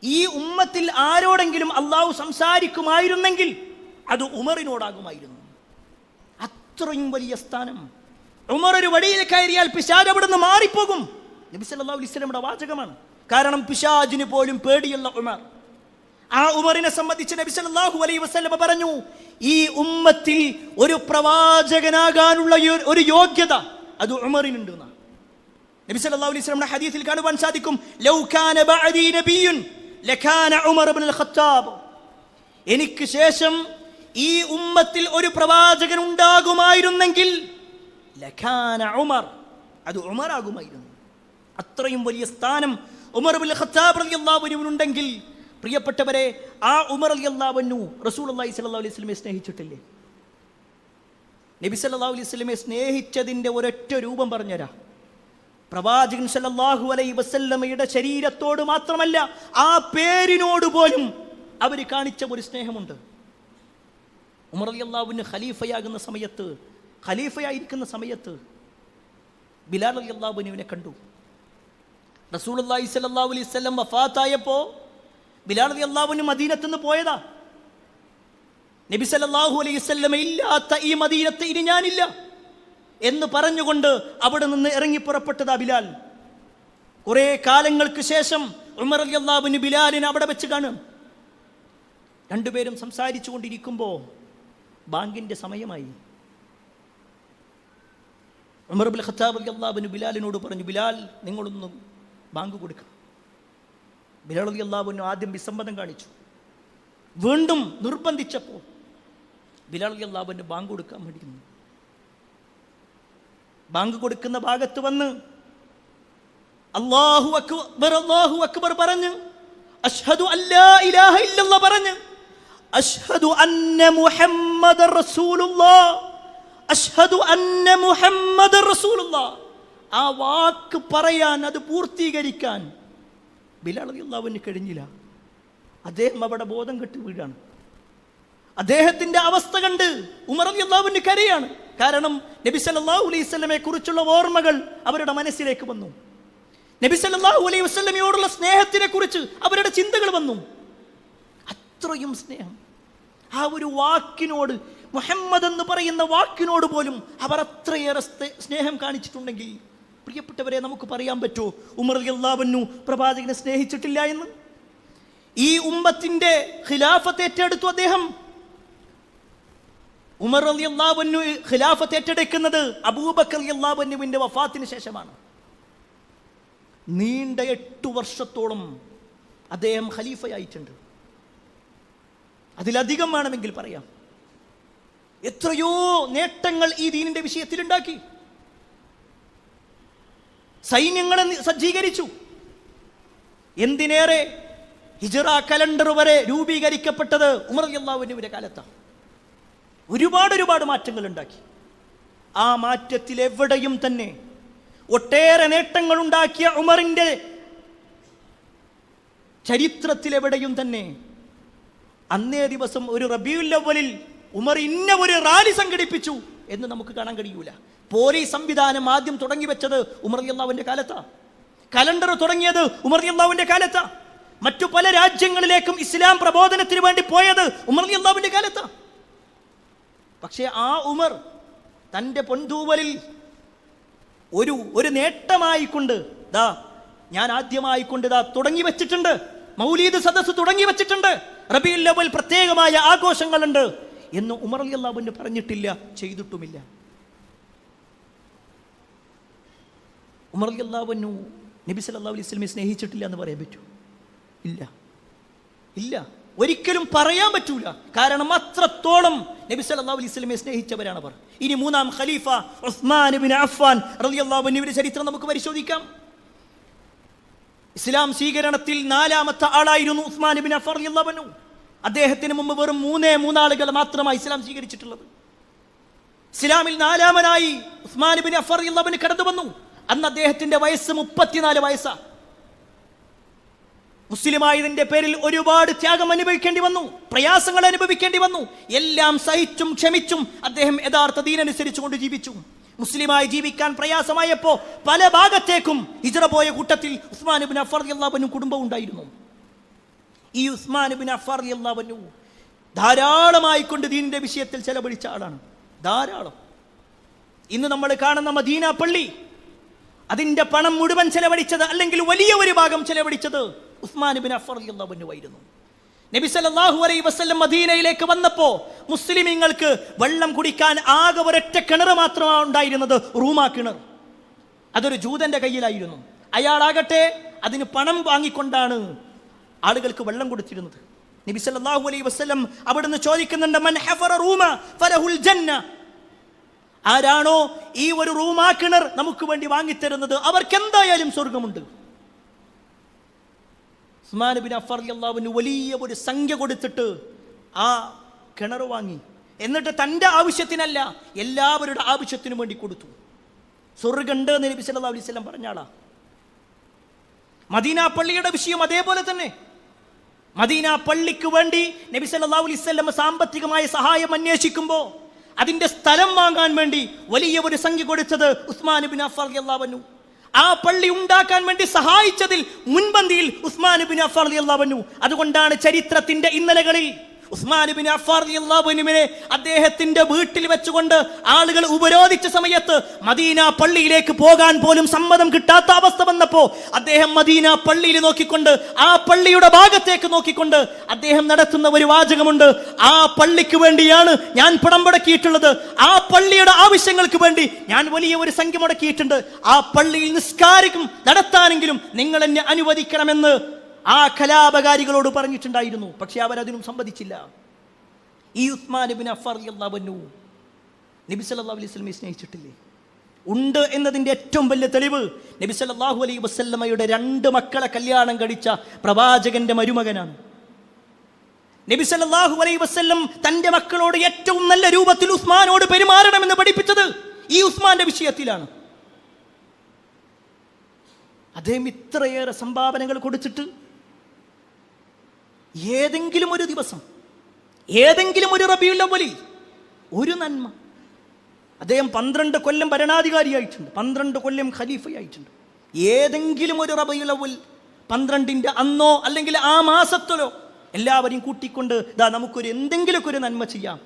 ഈ ഉമ്മത്തിൽ ആരോടെങ്കിലും അള്ളാഹു സംസാരിക്കുമായിരുന്നെങ്കിൽ അത് ഉമറിനോടാകുമായിരുന്നു. അത്രയും വലിയ സ്ഥാനം. ഉമർ ഒരു വഴിയിൽ കയറിയാൽ പിശാച് അവിടുന്ന് മാറിപ്പോകും. നബി സല്ലല്ലാഹു അലൈഹി വസല്ലമയുടെ വാചകമാണ്. കാരണം പിശാചിന് പോലും പേടിയുള്ള ഉമർ. ആ ഉമറിനെ സംബന്ധിച്ച് നബി സല്ലല്ലാഹു അലൈഹി വസല്ലം പറഞ്ഞു, ഈ ഉമ്മത്തിൽ ഒരു പ്രവാചകനാകാനുള്ള ഒരു യോഗ്യത അത് ഉമറിനുണ്ട്. നബി സല്ലല്ലാഹു അലൈഹി വസല്ലമയുടെ ഹദീസിൽ കാണുവാൻ സാധിക്കും, ലൗ കാന ബഅദി നബിയ്യുൻ ലകാന ഉമർ ഇബ്നുൽ ഖത്താബ്. എനിക്ക് ശേഷം ഈ ഉമ്മത്തിൽ ഒരു പ്രവാചകൻ ഉണ്ടാകുമായിരുന്നെങ്കിൽ ലകാന ഉമർ, അത് ഉമർ ആകുമായിരുന്നു. അത്രയും വലിയ സ്ഥാനം ഉമർ ഇബ്നുൽ ഖത്താബ് റളിയല്ലാഹു അൻഹു ഉണ്ടെങ്കിൽ, പ്രിയപ്പെട്ടവരെ, ആ ഉമർ റളിയല്ലാഹു അൻഹു റസൂലുള്ളാഹി സ്വല്ലല്ലാഹു അലൈഹി വസല്ലമയെ സ്നേഹിച്ചിട്ടില്ലേ? നബി സല്ലല്ലാഹു അലൈഹി വസല്ലമയെ സ്നേഹിച്ചതിന്റെ ഒരൊറ്റ രൂപം പറഞ്ഞുതരാം. പ്രവാചകൻ സല്ലല്ലാഹു അലൈഹി വസല്ലമയുടെ ശരീരത്തോട് മാത്രമല്ല, ആ പേരിനോട് പോലും അവർ കാണിച്ച ഒരു സ്നേഹമുണ്ട്. ഉമർ റളിയല്ലാഹു അൻഹു ഖലീഫയായിരിക്കുന്ന സമയത്ത് ബിലാൽ റളിയല്ലാഹു അൻഹുവിനെ കണ്ടു. റസൂലുള്ളാഹി സ്വല്ലല്ലാഹു അലൈഹി വസല്ലം വഫാത്തായപ്പോൾ ബിലാൽ റളിയല്ലാഹു അൻഹു മദീനത്ത് നിന്ന് പോയതാ. നബി സല്ലല്ലാഹു അലൈഹി വസല്ലം ഇല്ലാത്ത ഈ മദീനത്ത് ഇനി ഞാനില്ല എന്ന് പറഞ്ഞുകൊണ്ട് അവിടെ നിന്ന് ഇറങ്ങി പുറപ്പെട്ടതാ ബിലാൽ. കുറെ കാലങ്ങൾക്ക് ശേഷം ഉമർ റളിയല്ലാഹു അൻഹു ബിലാലിനെ അവിടെ വെച്ച് കാണും. രണ്ടുപേരും സംസാരിച്ചു കൊണ്ടിരിക്കുമ്പോ ബാങ്കിന്റെ സമയമായി. ഉമർ ഇബ്നുൽ ഖത്താബ് റളിയല്ലാഹു അൻഹു ബിലാലിനോട് പറഞ്ഞു, ബിലാൽ നിങ്ങളൊന്ന് ബാങ്ക് കൊടുക്കണം. ബിലാൽ റളിയല്ലാഹു അൻഹു ആദ്യം വിസമ്മതം കാണിച്ചു. വീണ്ടും നിർബന്ധിച്ചപ്പോൾ ബിലാൽ റളിയല്ലാഹു അൻഹു ബാങ്ക് കൊടുക്കാൻ വേണ്ടി നിന്നു. ബാങ്ക് കൊടുക്കുന്ന ഭാഗത്ത് വന്ന് അല്ലാഹു അക്ബർ പറഞ്ഞ്, അശ്ഹദു അല്ലാ ഇലാഹ ഇല്ലല്ലാഹ് പറഞ്ഞ്, അശ്ഹദു അന്ന മുഹമ്മദർ റസൂലുള്ളാഹ്, അശ്ഹദു അന്ന മുഹമ്മദർ റസൂലുള്ളാഹ്, ആ വാക്ക് പറയാൻ, അത് പൂർത്തീകരിക്കാൻ ബിലാൽ റളിയല്ലാഹു അൻഹു കഴിഞ്ഞില്ല. അദ്ദേഹം അവിടെ ബോധം കെട്ട് വീഴാണ്. അദ്ദേഹത്തിന്റെ അവസ്ഥ കണ്ട് ഉമർ റളിയല്ലാഹു അൻഹു കരയാണ്. കാരണം നബി സല്ലല്ലാഹു അലൈഹി വസല്ലമയെ കുറിച്ചുള്ള ഓർമ്മകൾ അവരുടെ മനസ്സിലേക്ക് വന്നു. നബി സല്ലല്ലാഹു അലൈഹി വസല്ലമയോടുള്ള സ്നേഹത്തിനെ കുറിച്ച് അവരുടെ ചിന്തകൾ വന്നു. അത്രയും സ്നേഹം. ആ ഒരു വാക്കിനോട് മുഹമ്മദ് എന്ന് പറയുന്ന വാക്കിനോട് പോലും അവർ അത്രയേറെ സ്നേഹം കാണിച്ചിട്ടുണ്ടെങ്കിൽ, പ്രിയപ്പെട്ടവരെ, നമുക്ക് പറയാൻ പറ്റുമോ ഉമർ റളിയല്ലാഹു അൻഹു പ്രവാചകനെ സ്നേഹിച്ചിട്ടില്ല എന്ന്? ഈ ഉമ്മത്തിന്റെ ഖിലാഫത്ത് ഏറ്റെടുത്തു അദ്ദേഹം. ഉമർ റളിയല്ലാഹു അൻഹു ഖിലാഫത്ത് ഏറ്റെടുക്കുന്നത് അബൂബക്കർ റളിയല്ലാഹു അൻഹുവിന്റെ വഫാത്തിന് ശേഷമാണ്. നീണ്ട 8 വർഷത്തോളം അദ്ദേഹം ഖലീഫയായിട്ടുണ്ട്. അതിലധികം വേണമെങ്കിൽ പറയാം. എത്രയോ നേട്ടങ്ങൾ ഈ ദീനിന്റെ വിഷയത്തിൽ ഉണ്ടാക്കി. സൈന്യങ്ങളെ സജ്ജീകരിച്ചു. എന്തിനേറെ, ഹിജ്റ കലണ്ടർ വരെ രൂപീകരിക്കപ്പെട്ടത് ഉമർ റളിയല്ലാഹു അൻഹുവിന്റെ കാലത്താണ്. ഒരുപാട് മാറ്റങ്ങൾ ഉണ്ടാക്കി. ആ മാറ്റത്തിൽ എവിടെയും തന്നെ ഒട്ടേറെ നേട്ടങ്ങൾ ഉണ്ടാക്കിയ ഉമറിന്റെ ചരിത്രത്തിലെവിടെയും തന്നെ അന്നേ ദിവസം ഒരു റബീഉൽ അവ്വലിൽ ഉമർ ഇന്ന ഒരു റാലി സംഘടിപ്പിച്ചു എന്ന് നമുക്ക് കാണാൻ കഴിയൂല. പോലീസ് സംവിധാനം ആദ്യം തുടങ്ങി വെച്ചത് ഉമർ റളിയല്ലാഹുവിന്റെ കാലത്താണ്. കലണ്ടർ തുടങ്ങിയത് ഉമർ റളിയല്ലാഹുവിന്റെ കാലത്താണ്. മറ്റു പല രാജ്യങ്ങളിലേക്കും ഇസ്ലാം പ്രബോധനത്തിന് വേണ്ടി പോയത് ഉമർ റളിയല്ലാഹുവിന്റെ കാലത്താണ്. പക്ഷേ ആ ഉമർ തൻ്റെ പൊന്തൂവലിൽ ഒരു നേട്ടമായിക്കൊണ്ട് ഞാൻ ആദ്യമായിക്കൊണ്ട് തുടങ്ങി വെച്ചിട്ടുണ്ട്. മൗലീദ് സദസ്സ് തുടങ്ങി വെച്ചിട്ടുണ്ട്. റബീഉൽ അവ്വൽ പ്രത്യേകമായ ആഘോഷങ്ങളുണ്ട് എന്ന് ഉമർ റളിയല്ലാഹു അൻഹു പറഞ്ഞിട്ടില്ല, ചെയ്തിട്ടുമില്ല. ഉമർ റളിയല്ലാഹു അൻഹു നബി സല്ലല്ലാഹു അലൈഹി വസല്ലമയെ സ്നേഹിച്ചിട്ടില്ല എന്ന് പറയാൻ പറ്റൂ? ഇല്ല, ഒരിക്കലും പറയാൻ പറ്റൂല. കാരണം അത്രത്തോളം നബി സല്ലല്ലാഹു അലൈഹി വസല്ലമയെ സ്നേഹിച്ചവരാണ് അവർ. ഇനി മൂന്നാം ഖലീഫ ഉസ്മാൻ ഇബ്നു അഫ്ഫാൻ റളിയല്ലാഹു അൻഹുവിന്റെ ചരിത്രം നമുക്ക് പരിശോധിക്കാം. ഇസ്ലാം സ്വീകരണത്തിൽ 4ാമത്തെ ആളായിരുന്നു ഉസ്മാൻ ഇബ്നു അഫ്ഫാൻ റളിയല്ലാഹു അൻഹു. അദ്ദേഹത്തിന് മുമ്പ് വെറും 3 ആളുകൾ മാത്രമായി ഇസ്ലാം സ്വീകരിച്ചിട്ടുള്ളത്. ഇസ്ലാമിൽ 4ാമനായി ഉസ്മാൻ ഇബ്നു അഫ്ഫാൻ റളിയല്ലാഹു അൻഹു കടന്നു വന്നു. അന്ന് അദ്ദേഹത്തിന്റെ വയസ്സ് 34 വയസ്സാണ്. മുസ്ലിമായതിന്റെ പേരിൽ ഒരുപാട് ത്യാഗം അനുഭവിക്കേണ്ടി വന്നു, പ്രയാസങ്ങൾ അനുഭവിക്കേണ്ടി വന്നു. എല്ലാം സഹിച്ചും ക്ഷമിച്ചും അദ്ദേഹം യഥാർത്ഥ ദീനനുസരിച്ചുകൊണ്ട് ജീവിച്ചു. മുസ്ലിമായി ജീവിക്കാൻ പ്രയാസമായപ്പോ പല ഭാഗത്തേക്കും ഹിജ്റ പോയ കൂട്ടത്തിൽ ഉസ്മാൻ ഇബ്നു അഫ്ഫാൻ റളിയല്ലാഹു അൻഹു കുടുംബം ഉണ്ടായിരുന്നു. ഈ ഉസ്മാൻ ഇബ്നു അഫ്ഫാൻ റളിയല്ലാഹു അൻഹു ധാരാളമായി കൊണ്ട് ദീനിന്റെ വിഷയത്തിൽ ചെലവഴിച്ച ആളാണ്. ധാരാളം. ഇന്ന് നമ്മൾ കാണുന്ന മദീന പള്ളി, അതിന്റെ പണം മുഴുവൻ ചെലവഴിച്ചത്, അല്ലെങ്കിൽ വലിയ ഒരു ഭാഗം ചെലവഴിച്ചത് ഉസ്മാൻ ഇബ്നു അഫ്ഫാൻ റളിയല്ലാഹു അൻഹു ആയിരുന്നു. നബി സല്ലല്ലാഹു അലൈഹി വസല്ലം മദീനയിലേക്ക് വന്നപ്പോ മുസ്ലിമീങ്ങൾക്ക് വെള്ളം കുടിക്കാൻ ആകെ ഒരൊറ്റ കിണർ മാത്രമാണ് ഉണ്ടായിരുന്നത്, റൂമാ കിണർ. അതൊരു ജൂതന്റെ കയ്യിലായിരുന്നു. അയാളാകട്ടെ അതിന് പണം വാങ്ങിക്കൊണ്ടാണ് ആളുകൾക്ക് വെള്ളം കൊടുത്തിരുന്നത്. നബി സല്ലല്ലാഹു അലൈഹി വസല്ലം അവിടുന്ന് ചോദിക്കുന്നുണ്ട്, മൻ ഹഫറ റൂമ ഫലഹുൽ ജന്ന. ആരാണോ ഈ ഒരു റൂമാ കിണർ നമുക്ക് വേണ്ടി വാങ്ങിത്തരുന്നത് അവർക്ക് എന്തായാലും സ്വർഗമുണ്ട്. ഉസ്മാൻ ഇബ്നു അഫ്ഫാൻ റളിയല്ലാഹു അൻഹു വലിയ ഒരു സംഖ്യ കൊടുത്തിട്ട് ആ കിണർ വാങ്ങി. എന്നിട്ട് തൻ്റെ ആവശ്യത്തിനല്ല, എല്ലാവരുടെ ആവശ്യത്തിനു വേണ്ടി കൊടുത്തു. സ്വർഗമുണ്ട് എന്ന് നബി സല്ലല്ലാഹു അലൈഹി വസല്ലം പറഞ്ഞാളാ. മദീന പള്ളിയുടെ വിഷയം അതേപോലെ തന്നെ. മദീന പള്ളിക്ക് വേണ്ടി നബി സല്ലല്ലാഹു അലൈഹി വസല്ലം സാമ്പത്തികമായ സഹായം അന്വേഷിക്കുമ്പോൾ അതിന്റെ സ്ഥലം വാങ്ങാൻ വേണ്ടി വലിയ ഒരു സംഖ്യ കൊടുത്തത് ഉസ്മാൻ ഇബ്നു അഫ്ഫാൻ റളിയല്ലാഹു അൻഹു. ആ പള്ളി ഉണ്ടാക്കാൻ വേണ്ടി സഹായിച്ചതിൽ മുൻപന്തിയിൽ ഉസ്മാൻ ഇബ്നു അഫ്ഫാൻ റളിയല്ലാഹു അൻഹു. അതുകൊണ്ടാണ് ചരിത്രത്തിന്റെ ഇന്നലകളിൽ ഉസ്മാൻ ഇബ്നു അഫ്ഫാൻ റളിയല്ലാഹു അൻഹുവിനെ അദ്ദേഹത്തിന്റെ വീട്ടിൽ വെച്ചുകൊണ്ട് ആളുകൾ ഉപരോധിച്ച സമയത്ത് മദീന പള്ളിയിലേക്ക് പോകാൻ പോലും സമ്മതം കിട്ടാത്ത അവസ്ഥ വന്നപ്പോ അദ്ദേഹം മദീന പള്ളിയിൽ നോക്കിക്കൊണ്ട്, ആ പള്ളിയുടെ ഭാഗത്തേക്ക് നോക്കിക്കൊണ്ട് അദ്ദേഹം നടത്തുന്ന ഒരു വാചകമുണ്ട്, ആ പള്ളിക്ക് വേണ്ടിയാണ് ഞാൻ പണം മുടക്കിയിട്ടുള്ളത്, ആ പള്ളിയുടെ ആവശ്യങ്ങൾക്ക് വേണ്ടി ഞാൻ വലിയ ഒരു സംഖ്യ മുടക്കിയിട്ടുണ്ട്, ആ പള്ളിയിൽ നിസ്കാരം നടത്താനെങ്കിലും നിങ്ങൾ എന്നെ അനുവദിക്കണമെന്ന് ആ കലാപകാരികളോട് പറഞ്ഞിട്ടുണ്ടായിരുന്നു. പക്ഷെ അവരതിനും സമ്മതിച്ചില്ല. ഈ ഉസ്മാൻ ഇബ്നു അഫ്ഫാൻ റളിയല്ലാഹു അൻഹു നബി സല്ലല്ലാഹു അലൈഹി വസല്ലമയെ സ്നേഹിച്ചിട്ടില്ലേ? ഉണ്ട് എന്നതിൻ്റെ ഏറ്റവും വലിയ തെളിവ് നബി സല്ലല്ലാഹു അലൈഹി വസല്ലമയുടെ 2 മക്കളെ കല്യാണം കഴിച്ച പ്രവാചകന്റെ മരുമകനാണ്. നബി സല്ലല്ലാഹു അലൈഹി വസല്ലം തൻ്റെ മക്കളോട് ഏറ്റവും നല്ല രൂപത്തിൽ ഉസ്മാനോട് പെരുമാറണമെന്ന് പഠിപ്പിച്ചത് ഈ ഉസ്മാന്റെ വിഷയത്തിലാണ്. അദ്ദേഹം ഇത്രയേറെ സംഭാവനകൾ കൊടുത്തിട്ട് ഏതെങ്കിലും ഒരു ദിവസം, ഏതെങ്കിലും ഒരു റബീഉൽ അവ്വലിൽ ഒരു നന്മ, അദ്ദേഹം 12 കൊല്ലം ഭരണാധികാരിയായിട്ടുണ്ട്, 12 കൊല്ലം ഖലീഫയായിട്ടുണ്ട്. ഏതെങ്കിലും ഒരു റബീഉൽ അവ്വൽ 12ന്റെ അന്നോ അല്ലെങ്കിൽ ആ മാസത്തിലോ എല്ലാവരെയും കൂട്ടിക്കൊണ്ട് നമുക്കൊരു എന്തെങ്കിലുമൊക്കെ ഒരു നന്മ ചെയ്യാം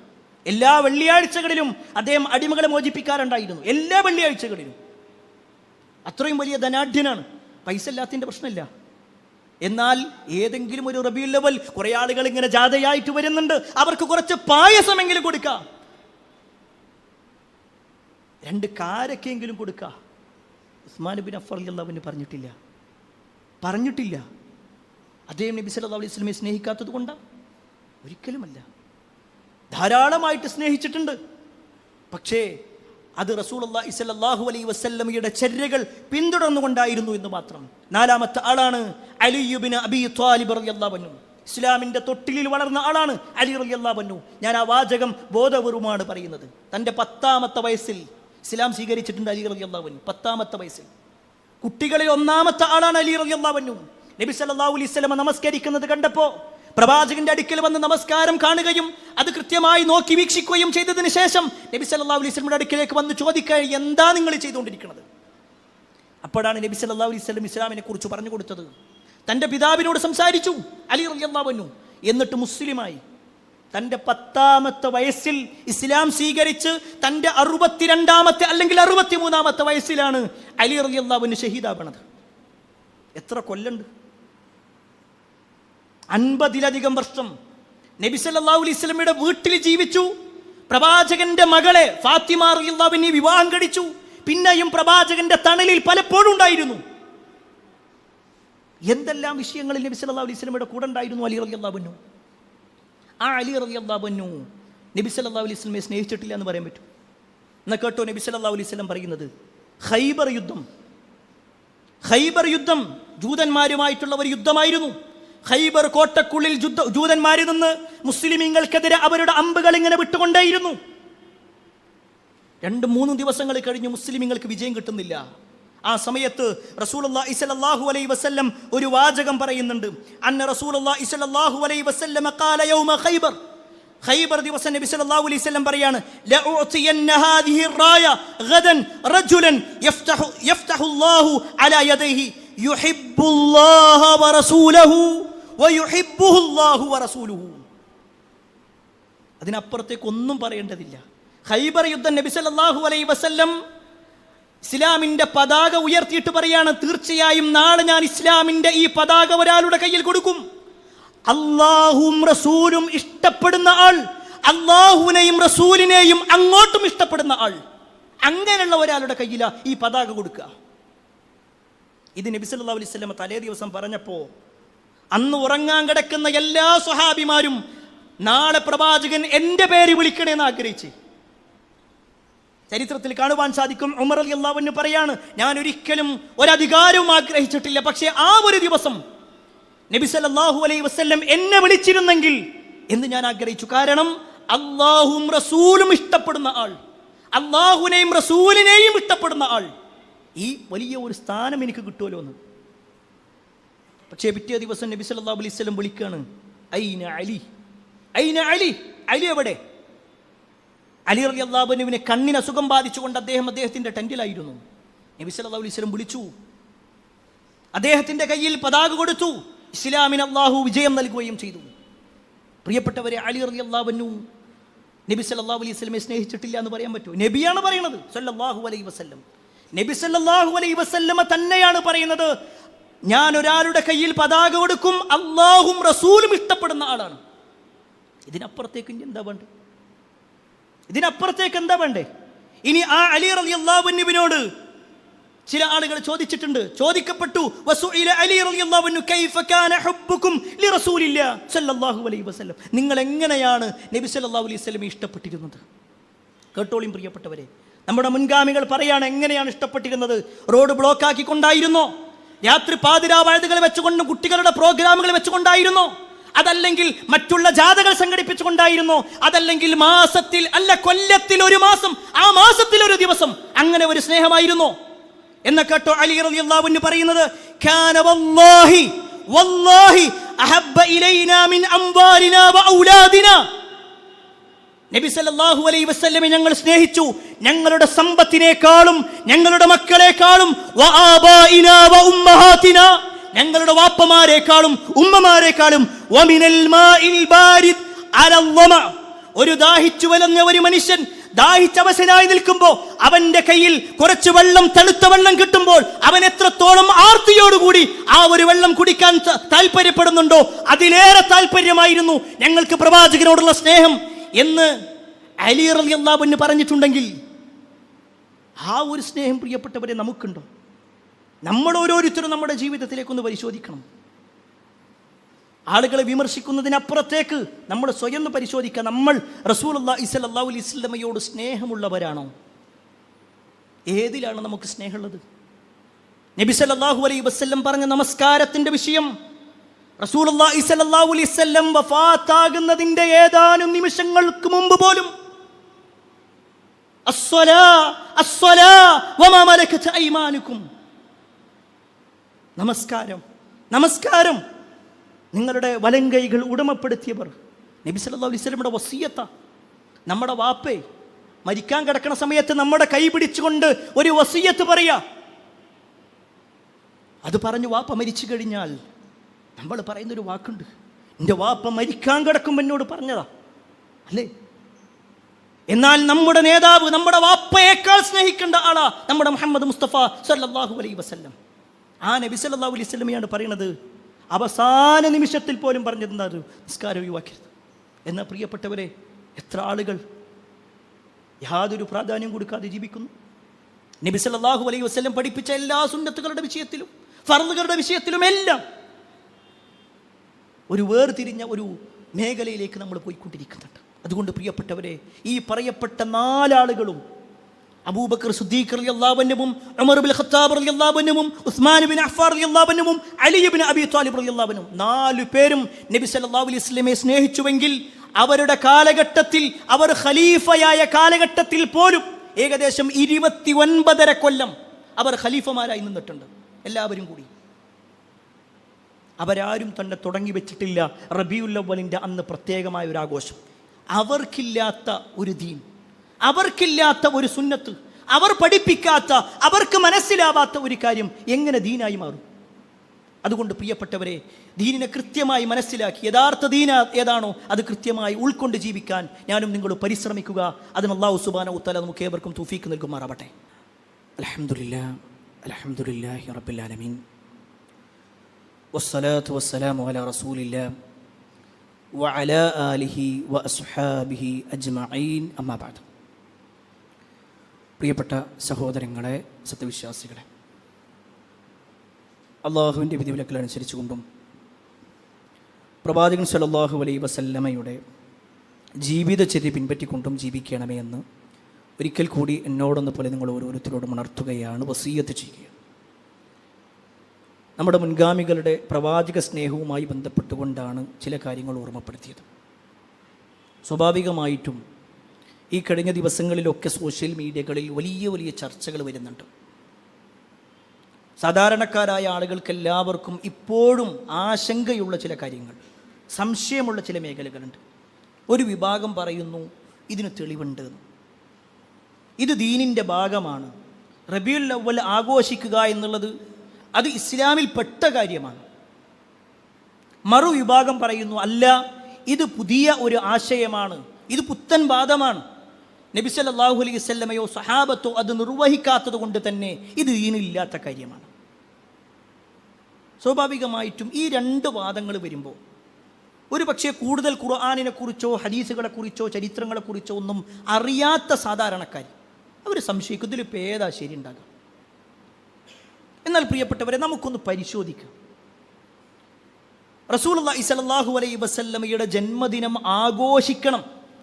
എല്ലാ വെള്ളിയാഴ്ചകളിലും അദ്ദേഹം അടിമകളെ മോചിപ്പിക്കാറുണ്ടായിരുന്നു, എല്ലാ വെള്ളിയാഴ്ചകളിലും. അത്രയും വലിയ ധനാഢ്യനാണ്. പൈസ ഇല്ലാത്തതിൻ്റെ പ്രശ്നമില്ല. എന്നാൽ ഏതെങ്കിലും ഒരു റബീഉൽ അവ്വൽ കുറെ ആളുകൾ ഇങ്ങനെ ജാഥയായിട്ട് വരുന്നുണ്ട്, അവർക്ക് കുറച്ച് പായസമെങ്കിലും കൊടുക്കാം, 2 കാരക്കെങ്കിലും കൊടുക്കാം. ഉസ്മാൻ ബിൻ അഫ്ഫാൻ റളിയല്ലാഹു അൻഹു പറഞ്ഞിട്ടില്ല. അദ്ദേഹം നബി സല്ലല്ലാഹു അലൈഹി വസല്ലമയെ സ്നേഹിക്കാത്തത് കൊണ്ടാണ്? ഒരിക്കലുമല്ല. ധാരാളമായിട്ട് സ്നേഹിച്ചിട്ടുണ്ട്. പക്ഷേ അത് റസൂലുള്ളാഹി സ്വല്ലല്ലാഹു അലൈഹി വസല്ലമയുടെ ചര്യകൾ പിന്തുടർന്നുകൊണ്ടായിരുന്നു എന്ന് മാത്രം. 4ാമത്തെ ആളാണ് അലി ഇബ്നു അബീ ത്വാലിബ് റളിയല്ലാഹു അൻഹു. ഇസ്ലാമിൻ്റെ തൊട്ടിലിൽ വളർന്ന ആളാണ് അലി റളിയല്ലാഹു അൻഹു. ഞാൻ ആ വാചകം ബോധപൂർവമാണ് പറയുന്നത്. തൻ്റെ 10ാമത്തെ വയസ്സിൽ ഇസ്ലാം സ്വീകരിച്ചിട്ടുണ്ട് അലി റളിയല്ലാഹു അൻഹു. 10ാമത്തെ വയസ്സിൽ. കുട്ടികളിൽ 1ാമത്തെ ആളാണ് അലി റളിയല്ലാഹു അൻഹു. നബി സല്ലല്ലാഹു അലൈഹി വസല്ലം നമസ്കരിക്കുന്നത് കണ്ടപ്പോൾ പ്രവാചകന്റെ അടുക്കൽ വന്ന് നമസ്കാരം കാണുകയും അത് കൃത്യമായി നോക്കി വീക്ഷിക്കുകയും ചെയ്തതിന് ശേഷം നബി സല്ലല്ലാഹു അലൈഹി വസല്ലമയുടെ അടുക്കലേക്ക് വന്ന് ചോദിക്കുക, എന്താ നിങ്ങൾ ചെയ്തുകൊണ്ടിരിക്കുന്നത്? അപ്പോഴാണ് നബി സല്ലല്ലാഹു അലൈഹി വസല്ലം ഇസ്ലാമിനെ കുറിച്ച് പറഞ്ഞു കൊടുത്തത്. തൻ്റെ പിതാവിനോട് സംസാരിച്ചു അലി റളിയല്ലാഹു അൻഹു. എന്നിട്ട് മുസ്ലിമായി. തൻ്റെ 10ാമത്തെ വയസ്സിൽ ഇസ്ലാം സ്വീകരിച്ച് തൻ്റെ 62ാമത്തെ അല്ലെങ്കിൽ 63ാമത്തെ വയസ്സിലാണ് അലി റളിയല്ലാഹു അൻഹു ഷഹീദാവണത്. എത്ര കൊല്ലുണ്ട്? 50-ലധികം വർഷം നബി സല്ലല്ലാഹു അലൈഹി വസല്ലമയുടെ വീട്ടിൽ ജീവിച്ചു. പ്രവാചകന്റെ മകളെ ഫാത്തിമ റളിയല്ലാഹു അൻഹ വിവാഹം കഴിച്ചു. പിന്നെയും പ്രവാചകന്റെ തണലിൽ പലപ്പോഴും ഉണ്ടായിരുന്നു. എന്തെല്ലാം വിഷയങ്ങളിൽ നബി സല്ലല്ലാഹു അലൈഹി വസല്ലമയുടെ കൂടെ ഉണ്ടായിരുന്നു അലി റളിയല്ലാഹു അൻഹു. ആ അലി റളിയല്ലാഹു അൻഹു നബി സല്ലല്ലാഹു അലൈഹി വസല്ലമയെ സ്നേഹിച്ചിട്ടില്ല എന്ന് പറയാൻ പറ്റും? എന്നാൽ കേട്ടോ നബി സല്ലല്ലാഹു അലൈഹി വസല്ലം പറയുന്നത്, ഖൈബർ യുദ്ധം ജൂതന്മാരുമായിട്ടുള്ള ഒരു യുദ്ധമായിരുന്നു. ഖൈബർ കോട്ടക്കുള്ളിൽ ജൂതന്മാരിൽ നിന്ന് മുസ്ലിമീങ്ങൾക്കെതിരെ അവരുടെ അമ്പുകൾ ഇങ്ങനെ വിട്ടുകൊണ്ടേയിരുന്നു. 2-3 ദിവസങ്ങൾ കഴിഞ്ഞ് മുസ്ലിമീങ്ങൾക്ക് വിജയം കിട്ടുന്നില്ല. ആ സമയത്ത് റസൂലുള്ളാഹി സ്വല്ലല്ലാഹു അലൈഹി വസല്ലം ഒരു വാചകം പറയുന്നുണ്ട്. അന്ന റസൂലുള്ളാഹി സ്വല്ലല്ലാഹു അലൈഹി വസല്ലം ഖാല യൗമ ഖൈബർ ദിവസം നബി സല്ലല്ലാഹു അലൈഹി വസല്ലം പറയാണ്, ലഉതിയന്ന ഹാദിഹി റായ ഗദൻ റജുലൻ യഫ്തഹുല്ലാഹു അലാ യദൈഹി യുഹിബ്ബുല്ലാഹ വറസൂലഹു വയുഹിബ്ബുഹുല്ലാഹു വറസൂലുഹു. അതിനപ്പുറത്തേക്ക് ഒന്നും പറയേണ്ടതില്ല. ഖൈബർ യുദ്ധം നബി സല്ലല്ലാഹു അലൈഹി വസല്ലം ഇസ്ലാമിന്റെ പതാക ഉയർത്തിയിട്ട് പറയാണ്, തീർച്ചയായും നാളെ ഞാൻ ഇസ്ലാമിന്റെ ഈ പതാക ഒരാളുടെ കയ്യിൽ കൊടുക്കും. അല്ലാഹും റസൂലും ഇഷ്ടപ്പെടുന്ന ആൾ, അല്ലാഹുവിനെയും റസൂലിനെയും അങ്ങോട്ടും ഇഷ്ടപ്പെടുന്ന ആൾ, അങ്ങനെയുള്ള ഒരാളുടെ കയ്യിലാ ഈ പതാക കൊടുക്കുക. ഇത് നബി സല്ലല്ലാഹു അലൈഹി വസല്ലം തലേ ദിവസം പറഞ്ഞപ്പോൾ അന്ന് ഉറങ്ങാൻ കിടക്കുന്ന എല്ലാ സ്വഹാബിമാരും നാളെ പ്രവാചകൻ എൻ്റെ പേര് വിളിക്കണേന്ന് ആഗ്രഹിച്ച്. ചരിത്രത്തിൽ കാണുവാൻ സാധിക്കും, ഉമർ റളിയല്ലാഹു അൻഹു പറയാണ്, ഞാൻ ഒരിക്കലും ഒരധികാരവും ആഗ്രഹിച്ചിട്ടില്ല, പക്ഷേ ആ ഒരു ദിവസം നബി സല്ലല്ലാഹു അലൈഹി വസല്ലം എന്നെ വിളിച്ചിരുന്നെങ്കിൽ എന്ന് ഞാൻ ആഗ്രഹിച്ചു. കാരണം അല്ലാഹും റസൂലും ഇഷ്ടപ്പെടുന്ന ആൾ, അല്ലാഹുവിനെയും റസൂലിനെയും ഇഷ്ടപ്പെടുന്ന ആൾ, ഈ വലിയ ഒരു സ്ഥാനം എനിക്ക് കിട്ടുമല്ലോ എന്ന്. പക്ഷേ പിറ്റേ ദിവസം നബി സല്ലല്ലാഹു അലൈഹി വസല്ലം വിളിക്കുകയാണ്, ഐന അലി, ഐന അലി, അലി എവിടെ? അലി റളിയല്ലാഹു അൻഹുവിനെ കണ്ണിന് അസുഖം ബാധിച്ചുകൊണ്ട് അദ്ദേഹത്തിന്റെ ടെന്റിലായിരുന്നു. നബി സല്ലല്ലാഹു അലൈഹി വസല്ലം വിളിച്ചു, അദ്ദേഹത്തിന്റെ കയ്യിൽ പതാക കൊടുത്തു. ഇസ്ലാമിന് അല്ലാഹു വിജയം നൽകുകയും ചെയ്തു. പ്രിയപ്പെട്ടവരെ, അലി റളിയല്ലാഹു അൻഹു നബി സല്ലല്ലാഹു അലൈഹി വസല്ലമയെ സ്നേഹിച്ചിട്ടില്ല എന്ന് പറയാൻ പറ്റുമോ? നബിയാണ് പറയുന്നത് സല്ലല്ലാഹു അലൈഹി വസല്ലം. നബി സല്ലല്ലാഹു അലൈഹി വസല്ലമ തന്നെയാണ് പറയുന്നത്, ഞാൻ ഒരാളുടെ കയ്യിൽ പതാക കൊടുക്കും, അല്ലാഹും റസൂലും ഇഷ്ടപ്പെടുന്ന ആളാണ്. ഇതിനപ്പുറത്തേക്ക് എന്താ വേണ്ടേ? ഇതിനപ്പുറത്തേക്ക് എന്താ വേണ്ടേ? ഇനി ആ അലി റളിയല്ലാഹു അൻഹുവിനോട് ചില ആളുകൾ ചോദിക്കപ്പെട്ടു, വസുഇല അലി റളിയല്ലാഹു അൻഹു കൈഫ കാന ഹുബ്ബുകും ലിറസൂലില്ലാഹി സ്വല്ലല്ലാഹു അലൈഹി വസല്ലം, നിങ്ങൾ എങ്ങനെയാണ് നബി സല്ലല്ലാഹു അലൈഹി വസല്ലമയെ ഇഷ്ടപ്പെട്ടിരുന്നത്? കേട്ടോളിയും പ്രിയപ്പെട്ടവരെ, നമ്മുടെ മുൻഗാമികൾ പറയാണ് എങ്ങനെയാണ് ഇഷ്ടപ്പെട്ടിരുന്നത്. Road block ആക്കിക്കൊണ്ടായിരുന്നോ? രാത്രി പാതിരാവാഴുതുകൾ വെച്ചുകൊണ്ടും കുട്ടികളുടെ പ്രോഗ്രാമുകൾ വെച്ചുകൊണ്ടായിരുന്നോ? അതല്ലെങ്കിൽ മറ്റുള്ള ജാഥകൾ സംഘടിപ്പിച്ചുകൊണ്ടായിരുന്നോ? അതല്ലെങ്കിൽ മാസത്തിൽ അല്ല കൊല്ലത്തിൽ ഒരു മാസം, ആ മാസത്തിൽ ഒരു ദിവസം, അങ്ങനെ ഒരു സ്നേഹമായിരുന്നോ എന്ന് കേട്ടോ അലി റളിയല്ലാഹു അൻഹു പറയുന്നത്, കാന വല്ലാഹി വല്ലാഹി അഹബ്ബ ഇലൈനാ മിൻ അംവാലിനാ വഔലാദിനാ. നബി സല്ലല്ലാഹു അലൈഹി വസല്ലമയെ ഞങ്ങൾ സ്നേഹിച്ചു ഞങ്ങളുടെ സമ്പത്തിനേക്കാളും ഞങ്ങളുടെ മക്കളെക്കാളും, വആബാഇനാ വഉമ്മഹാതിനാ, ഞങ്ങളുടെ വാപ്പമാരെക്കാളും ഉമ്മമാരെക്കാളും, വമിനൽ മാഇൽ ബാരിദ് അലൽ ളമ ഒരു ദാഹിച്ചു വലഞ്ഞ ഒരു മനുഷ്യൻ ദാഹിച്ചവശനായി നിൽക്കുമ്പോൾ അവന്റെ കയ്യിൽ കുറച്ച് വെള്ളം, തണുത്ത വെള്ളം കിട്ടുമ്പോൾ അവൻ എത്രത്തോളം ആർത്തിയോടുകൂടി ആ ഒരു വെള്ളം കുടിക്കാൻ താല്പര്യപ്പെടുന്നുണ്ടോ അതിലേറെ താല്പര്യമായിരുന്നു ഞങ്ങൾക്ക് പ്രവാചകനോടുള്ള സ്നേഹം എന്ന് അലി റളിയല്ലാഹു അൻഹു പറഞ്ഞിട്ടുണ്ടെങ്കിൽ ആ ഒരു സ്നേഹം പ്രിയപ്പെട്ടവരെ നമുക്കുണ്ടോ? നമ്മൾ ഓരോരുത്തരും നമ്മുടെ ജീവിതത്തിലേക്കൊന്ന് പരിശോധിക്കണം. ആളുകളെ വിമർശിക്കുന്നതിനപ്പുറത്തേക്ക് നമ്മൾ സ്വയം പരിശോധിക്കുക. നമ്മൾ റസൂലുള്ളാഹി സ്വല്ലല്ലാഹു അലൈഹി വസല്ലമയോട് സ്നേഹമുള്ളവരാണോ? ഏതിലാണ് നമുക്ക് സ്നേഹമുള്ളത്? നബി സല്ലല്ലാഹു അലൈഹി വസല്ലം പറഞ്ഞ നമസ്കാരത്തിന്റെ വിഷയം റസൂലുള്ളാഹി സ്വല്ലല്ലാഹു അലൈഹി വസല്ലം വഫാത്താകുന്നതിന്റെ ഏതാനും നിമിഷങ്ങൾക്ക് മുമ്പ് പോലും അസ്സലാ വമാ മലക്കത് അയ്മാനുക്കും, നമസ്കാരം നിങ്ങളുടെ വലങ്കൈകൾ ഉടമപ്പെടുത്തിയവർ. നബി സല്ലല്ലാഹു അലൈഹി വസല്ലമയുടെ വസിയത്ത. നമ്മുടെ വാപ്പേ മരിക്കാൻ കിടക്കുന്ന സമയത്ത് നമ്മുടെ കൈ പിടിച്ചുകൊണ്ട് ഒരു വസിയത്ത് പറയാ. അത് പറഞ്ഞു വാപ്പ മരിച്ചു കഴിഞ്ഞാൽ നമ്മൾ പറയുന്നൊരു വാക്കുണ്ട്, എൻ്റെ വാപ്പ മരിക്കാൻ കിടക്കുമ്പോൾ എന്നോട് പറഞ്ഞതാ, അല്ലേ? എന്നാൽ നമ്മുടെ നേതാവ് നമ്മുടെ വാപ്പയേക്കാൾ സ്നേഹിക്കേണ്ട ആളാ നമ്മുടെ മുഹമ്മദ് മുസ്തഫ സല്ലല്ലാഹു അലൈഹി വസല്ലം. ആ നബി സല്ലല്ലാഹു അലൈഹി വസല്ലമയാണ് പറയുന്നത്, അവസാന നിമിഷത്തിൽ പോലും പറഞ്ഞിരുന്ന നിസ്കാരം ഒഴിവാക്കരുത്. എന്നാൽ പ്രിയപ്പെട്ടവരെ, എത്ര ആളുകൾ യാതൊരു പ്രാധാന്യം കൊടുക്കാതെ ജീവിക്കുന്നു. നബി സല്ലല്ലാഹു അലൈഹി വസല്ലം പഠിപ്പിച്ച എല്ലാ സുന്നത്തുകളുടെ വിഷയത്തിലും ഫർളുകളുടെ വിഷയത്തിലും എല്ലാം ഒരു വേർതിരിഞ്ഞ ഒരു മേഖലയിലേക്ക് നമ്മൾ പോയിക്കൊണ്ടിരിക്കുന്നുണ്ട്. അതുകൊണ്ട് പ്രിയപ്പെട്ടവരെ, ഈ പറയപ്പെട്ട 4 ആളുകളും അബൂബക്കർ സിദ്ദീഖ് റളിയല്ലാഹു അൻഹുവും ഉമർ ഇബ്നു ഖത്താബ് റളിയല്ലാഹു അൻഹുവും ഉസ്മാൻ ഇബ്നു അഫ്ഫാൻ റളിയല്ലാഹു അൻഹുവും അലി ഇബ്നു അബീ ത്വാലിബ് റളിയല്ലാഹു അൻഹുവും 4 പേരും നബി സല്ലല്ലാഹു അലൈഹി വസല്ലമയെ സ്നേഹിച്ചുവെങ്കിൽ അവരുടെ കാലഘട്ടത്തിൽ, അവർ ഖലീഫയായ കാലഘട്ടത്തിൽ പോലും ഏകദേശം 29.5 കൊല്ലം അവർ ഖലീഫമാരായി നിന്നിട്ടുണ്ട്. എല്ലാവരും കൂടി അവരാരും തന്നെ തുടങ്ങി വെച്ചിട്ടില്ല റബീഉൽ അവ്വലിൻ്റെ അന്ന് പ്രത്യേകമായ ഒരു ആഘോഷം. അവർക്കില്ലാത്ത ഒരു ദീൻ, അവർക്കില്ലാത്ത ഒരു സുന്നത്ത്, അവർ പഠിപ്പിക്കാത്ത, അവർക്ക് മനസ്സിലാവാത്ത ഒരു കാര്യം എങ്ങനെ ദീനായി മാറും? അതുകൊണ്ട് പ്രിയപ്പെട്ടവരെ, ദീനിനെ കൃത്യമായി മനസ്സിലാക്കി യഥാർത്ഥ ദീന ഏതാണോ അത് കൃത്യമായി ഉൾക്കൊണ്ട് ജീവിക്കാൻ ഞാനും നിങ്ങളും പരിശ്രമിക്കുക. അതിന് അല്ലാഹു സുബ്ഹാനഹു വ തആല നമുക്ക് ഏവർക്കും തൗഫീഖ് നൽകുമാറാവട്ടെ. അൽഹംദുലില്ലാഹി റബ്ബിൽ ആലമീൻ വസ്സലാത്തു വസ്സലാമു അലാ റസൂലില്ലാഹ് വഅലാ ആലിഹി വഅസ്ഹാബിഹി അജ്മഈൻ, അമ്മാ ബഅദ്. പ്രിയപ്പെട്ട സഹോദരങ്ങളെ, സത്യവിശ്വാസികളെ, അള്ളാഹുവിൻ്റെ വിധിവിലക്കലനുസരിച്ചുകൊണ്ടും പ്രവാചകൻ സല്ലല്ലാഹു അലൈഹി വസല്ലമയുടെ ജീവിതചര്യ പിൻപറ്റിക്കൊണ്ടും ജീവിക്കണമേ എന്ന് ഒരിക്കൽ കൂടി എന്നോടൊന്ന് പോലെ നിങ്ങൾ ഓരോരുത്തരോടും ഉണർത്തുകയാണ്, വസീയത്ത് ചെയ്യുകയാണ്. നമ്മുടെ മുൻഗാമികളുടെ പ്രവാചക സ്നേഹവുമായി ബന്ധപ്പെട്ടുകൊണ്ടാണ് ചില കാര്യങ്ങൾ ഓർമ്മപ്പെടുത്തിയത്. സ്വാഭാവികമായിട്ടും ഈ കഴിഞ്ഞ ദിവസങ്ങളിലൊക്കെ സോഷ്യൽ മീഡിയകളിൽ വലിയ വലിയ ചർച്ചകൾ വരുന്നുണ്ട്. സാധാരണക്കാരായ ആളുകൾക്കെല്ലാവർക്കും ഇപ്പോഴും ആശങ്കയുള്ള ചില കാര്യങ്ങൾ, സംശയമുള്ള ചില മേഖലകളുണ്ട്. ഒരു വിഭാഗം പറയുന്നു ഇതിന് തെളിവുണ്ട്, ഇത് ദീനിൻ്റെ ഭാഗമാണ്, റബീഉൽ അവ്വൽ ആഘോഷിക്കുക എന്നുള്ളത് അത് ഇസ്ലാമിൽ പെട്ട കാര്യമാണ്. മറുവിഭാഗം പറയുന്നു അല്ല, ഇത് പുതിയ ഒരു ആശയമാണ്, ഇത് പുത്തൻ വാദമാണ്, നബി സല്ലല്ലാഹു അലൈഹി വസല്ലമയോ സഹാബത്തോ അത് നിർവഹിക്കാത്തത് കൊണ്ട് തന്നെ ഇത് ദീനില്ലാത്ത കാര്യമാണ്. സ്വാഭാവികമായിട്ടും ഈ 2 വാദങ്ങൾ വരുമ്പോൾ ഒരു പക്ഷേ കൂടുതൽ ഖുർആനിനെ കുറിച്ചോ ഹദീസുകളെ കുറിച്ചോ ചരിത്രങ്ങളെ കുറിച്ചോ ഒന്നും അറിയാത്ത സാധാരണക്കാർ അവർ സംശയിക്കും ഇതിലിപ്പോൾ ഏതാ ശരി ഉണ്ടാകുക. എന്നാൽ പ്രിയപ്പെട്ടവരെ, നമുക്കൊന്ന് പരിശോധിക്കാം. റസൂലുള്ളാഹി സ്വല്ലല്ലാഹു അലൈഹി വസല്ലമയുടെ ജന്മദിനം ആഘോഷിക്കണം,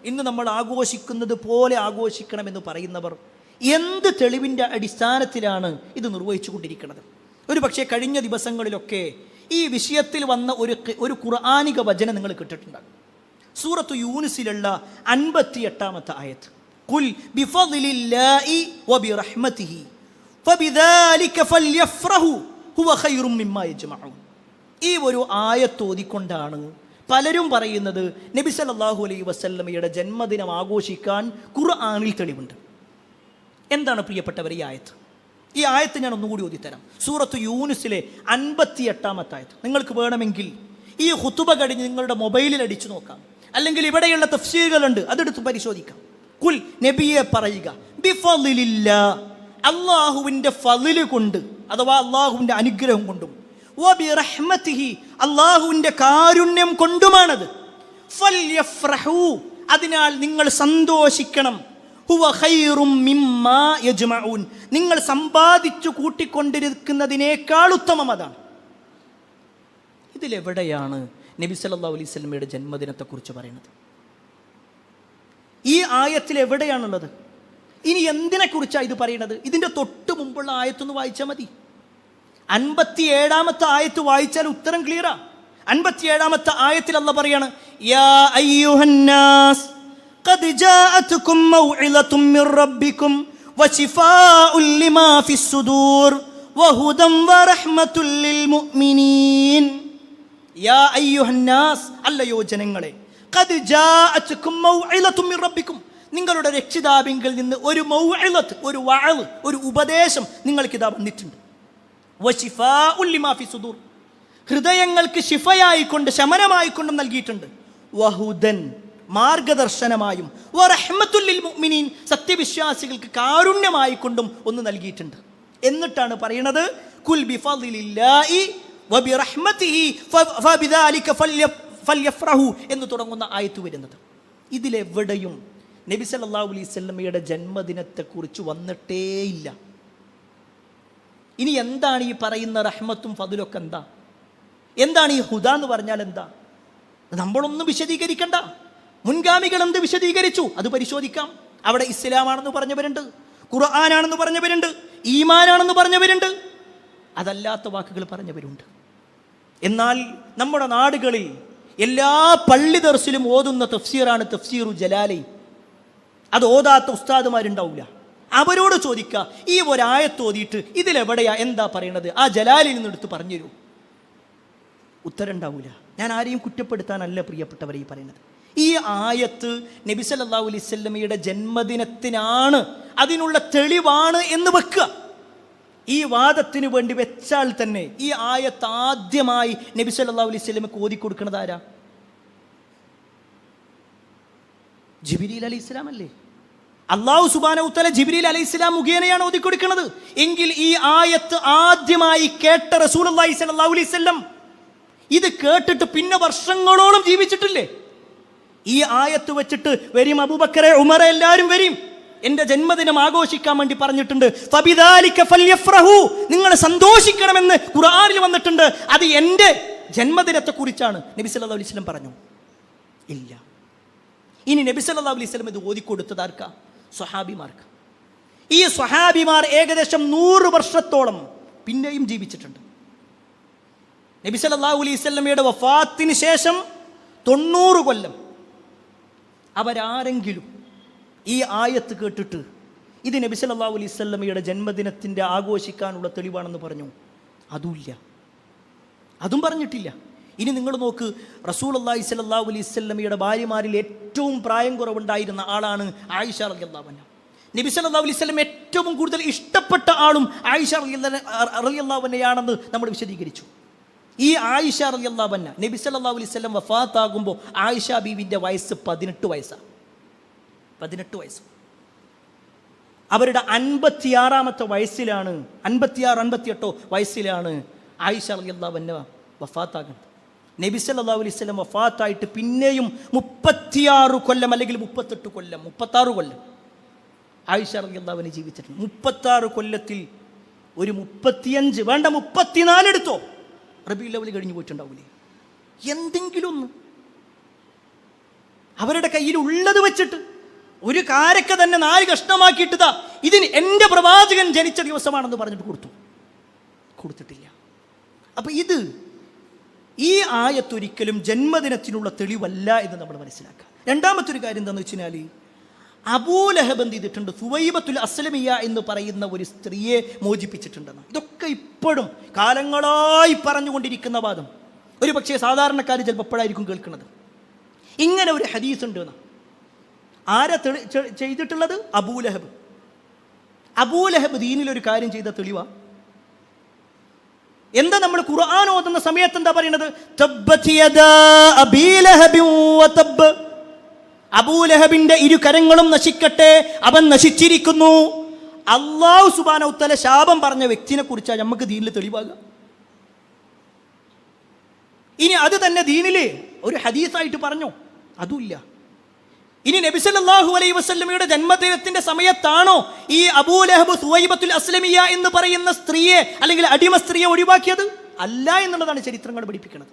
ഇന്ന് നമ്മൾ ആഘോഷിക്കുന്നത് പോലെ ആഘോഷിക്കണമെന്ന് പറയുന്നവർ എന്ത് തെളിവിൻ്റെ അടിസ്ഥാനത്തിലാണ് ഇത് നിർവഹിച്ചു കൊണ്ടിരിക്കുന്നത്? ഒരു പക്ഷേ കഴിഞ്ഞ ദിവസങ്ങളിലൊക്കെ ഈ വിഷയത്തിൽ വന്ന ഒരു ഖുർആനിക വചനം നിങ്ങൾ കേട്ടിട്ടുണ്ടാകും. സൂറത്തു യൂനുസിലുള്ള 58-ാമത്തെ ആയത്ത്, ഖുൽ ബിഫദ്ലില്ലാഹി വബിറഹ്മതിഹി ഫബിദാലിക ഫൽയഫ്റഹു ഹുവ ഖൈറും മിമ്മാ യജ്മഊൻ. ഈ ഒരു ആയത്ത് ഓതിക്കൊണ്ടാണ് പലരും പറയുന്നത് നബി സല്ലല്ലാഹു അലൈഹി വസല്ലമയുടെ ജന്മദിനം ആഘോഷിക്കാൻ ഖുർആനിൽ തെളിവുണ്ട്. എന്താണ് പ്രിയപ്പെട്ടവർ ഈ ആയത്ത്? ഈ ആയത്ത് ഞാൻ ഒന്നുകൂടി ഓതിത്തരാം. സൂറത്ത് യൂനുസിലെ 58-ാമത്തെ ആയത്ത്. നിങ്ങൾക്ക് വേണമെങ്കിൽ ഈ ഖുതുബ കഴിഞ്ഞ് നിങ്ങളുടെ മൊബൈലിൽ അടിച്ചു നോക്കാം. അല്ലെങ്കിൽ ഇവിടെയുള്ള തഫ്സീറുകളുണ്ട്, അതെടുത്ത് പരിശോധിക്കാം. കുൽ, നബിയെ പറയുക, ബിഫളില്ലാ, അള്ളാഹുവിൻ്റെ ഫളില് കൊണ്ട് അഥവാ അള്ളാഹുവിൻ്റെ അനുഗ്രഹം കൊണ്ടും, വബിറഹ്മതിഹി, അള്ളാഹുവിൻ്റെ കാരുണ്യം കൊണ്ടുമാണത്. ഫൽയഫ്റഹൂ, അതിനാൽ നിങ്ങൾ സന്തോഷിക്കണം. ഹുവ ഖൈറും മിമ്മാ യജ്മഊൻ, നിങ്ങൾ സമ്പാദിച്ചു കൂട്ടിക്കൊണ്ടിരിക്കുന്നതിനേക്കാൾ ഉത്തമം അതാണ്. ഇതിലെവിടെയാണ് നബി സല്ലല്ലാഹു അലൈഹി വസല്ലമയുടെ ജന്മദിനത്തെക്കുറിച്ച് പറയുന്നത്? ഈ ആയത്തിൽ എവിടെയാണുള്ളത്? ഇനി എന്തിനെക്കുറിച്ചാണ് ഇത് പറയുന്നത്? ഇതിൻ്റെ തൊട്ട് മുമ്പുള്ള ആയത്തൊന്ന് വായിച്ചാൽ മതി. 57-ാമത്തെ ആയത്ത് വായിച്ചാൽ ഉത്തരം ക്ലിയറാ. 57-ാമത്തെ ആയത്തിൽ അല്ലാഹ് പറയാണ്, യാ അയ്യുഹന്നാസ് ഖദ് ജാഅതുകും മൗഇലതും മിർ റബ്ബികും വശിഫാഉൻ ലിമാ ഫിസ്സുദൂർ വഹുദൻ വറഹ്മത്തുൽ ലിൽ മുഅ്മിനീൻ. യാ അയ്യുഹന്നാസ്, അല്ലയോ ജനങ്ങളെ, ഖദ് ജാഅതുകും മൗഇലതും മിർ റബ്ബികും, നിങ്ങളുടെ രക്ഷിതാവിങ്കിൽ നിന്ന് ഒരു മൗഇലത്ത്, ഒരു വഅള്, ഒരു ഉപദേശം നിങ്ങൾക്കിതാ വന്നിട്ടുണ്ട്. വശിഫാഉൻ ലിമാ ഫിസ്സുദൂർ, ഹൃദയങ്ങൾക്ക് ശിഫയായിക്കൊണ്ട് ശമനമായിക്കൊണ്ടും നൽകിയിട്ടുണ്ട്. വഹുദൻ, മാർഗദർശനമായും, വറഹ്മത്തുൽ ലിൽ മുഅ്മിനീൻ, സത്യവിശ്വാസികൾക്ക് കാരുണ്യമായിക്കൊണ്ടും ഒന്ന് നൽകിയിട്ടുണ്ട്. എന്നിട്ടാണ് പറയുന്നത്, കുൽ ബിഫളില്ലാഹി വബിറഹ്മതിഹി ഫബിദാലിക ഫൽയഫ്റഹു എന്ന് തുടങ്ങുന്ന ആയത്ത് വരുന്നത്. ഇതിലെവിടെയും നബി സല്ലല്ലാഹു അലൈഹി വസല്ലമയുടെ ജന്മദിനത്തെക്കുറിച്ച് വന്നിട്ടേയില്ല. ഇനി എന്താണ് ഈ പറയുന്ന റഹ്മത്തും ഫദ്ലൊക്കെ? എന്താണ് ഈ ഹുദ എന്ന് പറഞ്ഞാൽ എന്താ? നമ്മളൊന്നും വിശദീകരിക്കണ്ട. മുൻഗാമികൾ എന്ത് വിശദീകരിച്ചു അത് പരിശോധിക്കാം. അവിടെ ഇസ്ലാമാണെന്ന് പറഞ്ഞവരുണ്ട്, ഖുർആനാണെന്ന് പറഞ്ഞവരുണ്ട്, ഈമാനാണെന്ന് പറഞ്ഞവരുണ്ട്, അതല്ലാത്ത വാക്കുകൾ പറഞ്ഞവരുണ്ട്. എന്നാൽ നമ്മുടെ നാടുകളിൽ എല്ലാ പള്ളി ദർസിലും ഓതുന്ന തഫ്സീറാണ് തഫ്സീറു ജലാലൈൻ. അത് ഓതാത്ത ഉസ്താദുമാരുണ്ടാവില്ല. അവരോട് ചോദിക്കുക, ഈ ഒരായത്ത് ഓതിയിട്ട് ഇതിലെവിടെയാ എന്താ പറയണത്, ആ ജലാലിൽ നിന്നെടുത്ത് പറഞ്ഞു തരൂ. ഉത്തരം ഉണ്ടാവില്ല. ഞാൻ ആരെയും കുറ്റപ്പെടുത്താനല്ല പ്രിയപ്പെട്ടവരെ ഈ പറയുന്നത്. ഈ ആയത്ത് നബി സല്ലല്ലാഹു അലൈഹി വസല്ലമയുടെ ജന്മദിനത്തിനാണ്, അതിനുള്ള തെളിവാണ് എന്ന് വെക്കുക. ഈ വാദത്തിന് വേണ്ടി വെച്ചാൽ തന്നെ ഈ ആയത്ത് ആദ്യമായി നബി സല്ലല്ലാഹു അലൈഹി വസല്ലമക്ക് ഓതിക്കൊടുക്കുന്നത് ആരാ? ജിബ്രീൽ അലൈഹിസ്സലാം അല്ലേ? അല്ലാഹു സുബ്ഹാനഹു വ തആല ജിബ്രീൽ അലൈഹിസ്സലാം മുഖേനയാണ് ഓതിക്കൊടുക്കുന്നത്. എങ്കിൽ ഈ ആയത്ത് ആദ്യമായി കേട്ട റസൂലുള്ളാഹി സ്വല്ലല്ലാഹു അലൈഹി വസല്ലം ഇത് കേട്ടിട്ട് പിന്നെ വർഷങ്ങളോളം ജീവിച്ചിട്ടില്ലേ? ഈ ആയത്ത് വെച്ചിട്ട് വരും അബൂബക്കറെ, ഉമറെ, എല്ലാവരും വരും, എൻ്റെ ജന്മദിനം ആഘോഷിക്കാൻ വേണ്ടി പറഞ്ഞിട്ടുണ്ട്. ഫബിദാലിക ഫൽയഫ്റഹു, നിങ്ങൾ സന്തോഷിക്കണമെന്ന് ഖുർആനിൽ വന്നിട്ടുണ്ട്. അത് എൻ്റെ ജന്മദിനത്തെ കുറിച്ചാണ് നബി സല്ലല്ലാഹു അലൈഹി വസല്ലം പറഞ്ഞു? ഇല്ല. ഇനി നബി സല്ലല്ലാഹു അലൈഹി വസല്ലം ഇത് ഓതിക്കൊടുത്തത് ആർക്കാ? സ്വഹാബിമാർക്ക്. ഈ സ്വഹാബിമാർ ഏകദേശം 100 വർഷത്തോളം പിന്നെയും ജീവിച്ചിട്ടുണ്ട്. നബി സല്ലല്ലാഹു അലൈഹി വസല്ലമയുടെ വഫാത്തിന് ശേഷം 90 കൊല്ലം അവരാരെങ്കിലും ഈ ആയത്ത് കേട്ടിട്ട് ഇത് നബി സല്ലല്ലാഹു അലൈഹി വസല്ലമയുടെ ജന്മദിനത്തിൻ്റെ ആഘോഷിക്കാനുള്ള തെളിവാണെന്ന് പറഞ്ഞു? അതുമില്ല, അതും പറഞ്ഞിട്ടില്ല. ഇനി നിങ്ങൾ നോക്ക്, റസൂലുള്ളാഹി സ്വല്ലല്ലാഹു അലൈഹി വസല്ലമയുടെ ഭാര്യമാരിൽ ഏറ്റവും പ്രായം കുറവുണ്ടായിരുന്ന ആളാണ് ആയിഷ റളിയല്ലാഹു അൻഹ. നബി സല്ലല്ലാഹു അലൈഹി വസല്ലം ഏറ്റവും കൂടുതൽ ഇഷ്ടപ്പെട്ട ആളും ആയിഷ റളിയല്ലാഹു അൻഹയാണെന്ന് നമ്മൾ വിശദീകരിച്ചു. ഈ ആയിഷ റളിയല്ലാഹു അൻഹ നബി സല്ലല്ലാഹു അലൈഹി വസല്ലം വഫാത്താകുമ്പോൾ ആയിഷ ബീവിൻ്റെ വയസ്സ് 18 വയസ്സാണ്. 18 വയസ്സ്. അവരുടെ 56-ാമത്തെ വയസ്സിലാണ്, 56-58 വയസ്സിലാണ് ആയിഷ റളിയല്ലാഹു അൻഹ വഫാത്താകുന്നത്. നബി സല്ലല്ലാഹു അലൈഹി വസല്ലം വഫാത്തായിട്ട് പിന്നെയും 36 കൊല്ലം അല്ലെങ്കിൽ 38 കൊല്ലം, 36 കൊല്ലം ആയിഷ റളിയല്ലാഹു അൻഹ ജീവിച്ചിട്ടുണ്ട്. 36 കൊല്ലത്തിൽ ഒരു 35 വേണ്ട 34 എടുത്തോ റബീഉൽ അവ്വൽ കഴിഞ്ഞു പോയിട്ടുണ്ടാവില്ലേ? എന്തെങ്കിലും ഒന്ന് അവരുടെ കയ്യിൽ ഉള്ളത് വെച്ചിട്ട് ഒരു കാരക്ക തന്നെ 4 കഷ്ണമാക്കിയിട്ടതാ ഇതിന് എൻ്റെ പ്രവാചകൻ ജനിച്ച ദിവസമാണെന്ന് പറഞ്ഞിട്ട് കൊടുത്തിട്ടില്ല. അപ്പൊ ഈ ആയത്തൊരിക്കലും ജന്മദിനത്തിനുള്ള തെളിവല്ല എന്ന് നമ്മൾ മനസ്സിലാക്കുക. രണ്ടാമത്തെ ഒരു കാര്യം എന്താണെന്ന് വെച്ച് കഴിഞ്ഞാൽ, അബൂലഹബ് എന്ത് ചെയ്തിട്ടുണ്ട്? സുവൈബത്തുൽ അസ്ലമിയ എന്ന് പറയുന്ന ഒരു സ്ത്രീയെ മോചിപ്പിച്ചിട്ടുണ്ടെന്ന്. ഇതൊക്കെ ഇപ്പോഴും കാലങ്ങളായി പറഞ്ഞുകൊണ്ടിരിക്കുന്ന വാദം. ഒരു പക്ഷേ സാധാരണക്കാർ ചിലപ്പോൾ എപ്പോഴായിരിക്കും കേൾക്കുന്നത്. ഇങ്ങനെ ഒരു ഹദീസ് ഉണ്ട് എന്ന്. ആരാ ചെയ്തിട്ടുള്ളത്? അബൂലഹബ്. അബൂലഹബ് ദീനിലൊരു കാര്യം ചെയ്ത തെളിവാ. എന്താ നമ്മൾ ഖുർആൻ ഓതുന്ന സമയത്ത് എന്താ പറയുന്നത്? തബ്ബത് യദാ അബീ ലഹബിൻ വതബ്ബ്. അബൂലഹബിന്റെ 2 കരങ്ങളും നശിക്കട്ടെ, അവൻ നശിച്ചിരിക്കുന്നു. അല്ലാഹു സുബ്ഹാനഹു വ തആല ശാപം പറഞ്ഞ വ്യക്തിനെ കുറിച്ചാണ് നമുക്ക് ദീനിൽ തെളിവാകുക. ഇനി അത് തന്നെ ദീനിൽ ഒരു ഹദീസായിട്ട് പറഞ്ഞോ? അതുമില്ല. ഇനി നബി സല്ലല്ലാഹു അലൈഹി വസല്ലമയുടെ ജന്മദിനത്തിന്റെ സമയത്താണോ ഈ അബൂലഹബ് സുവൈബത്തുൽ അസ്ലമിയ എന്ന് പറയുന്ന സ്ത്രീയെ അല്ലെങ്കിൽ അടിമ സ്ത്രീയെ ഒഴിവാക്കിയത്? അല്ല എന്നുള്ളതാണ് ചരിത്രങ്ങൾ പഠിപ്പിക്കുന്നത്.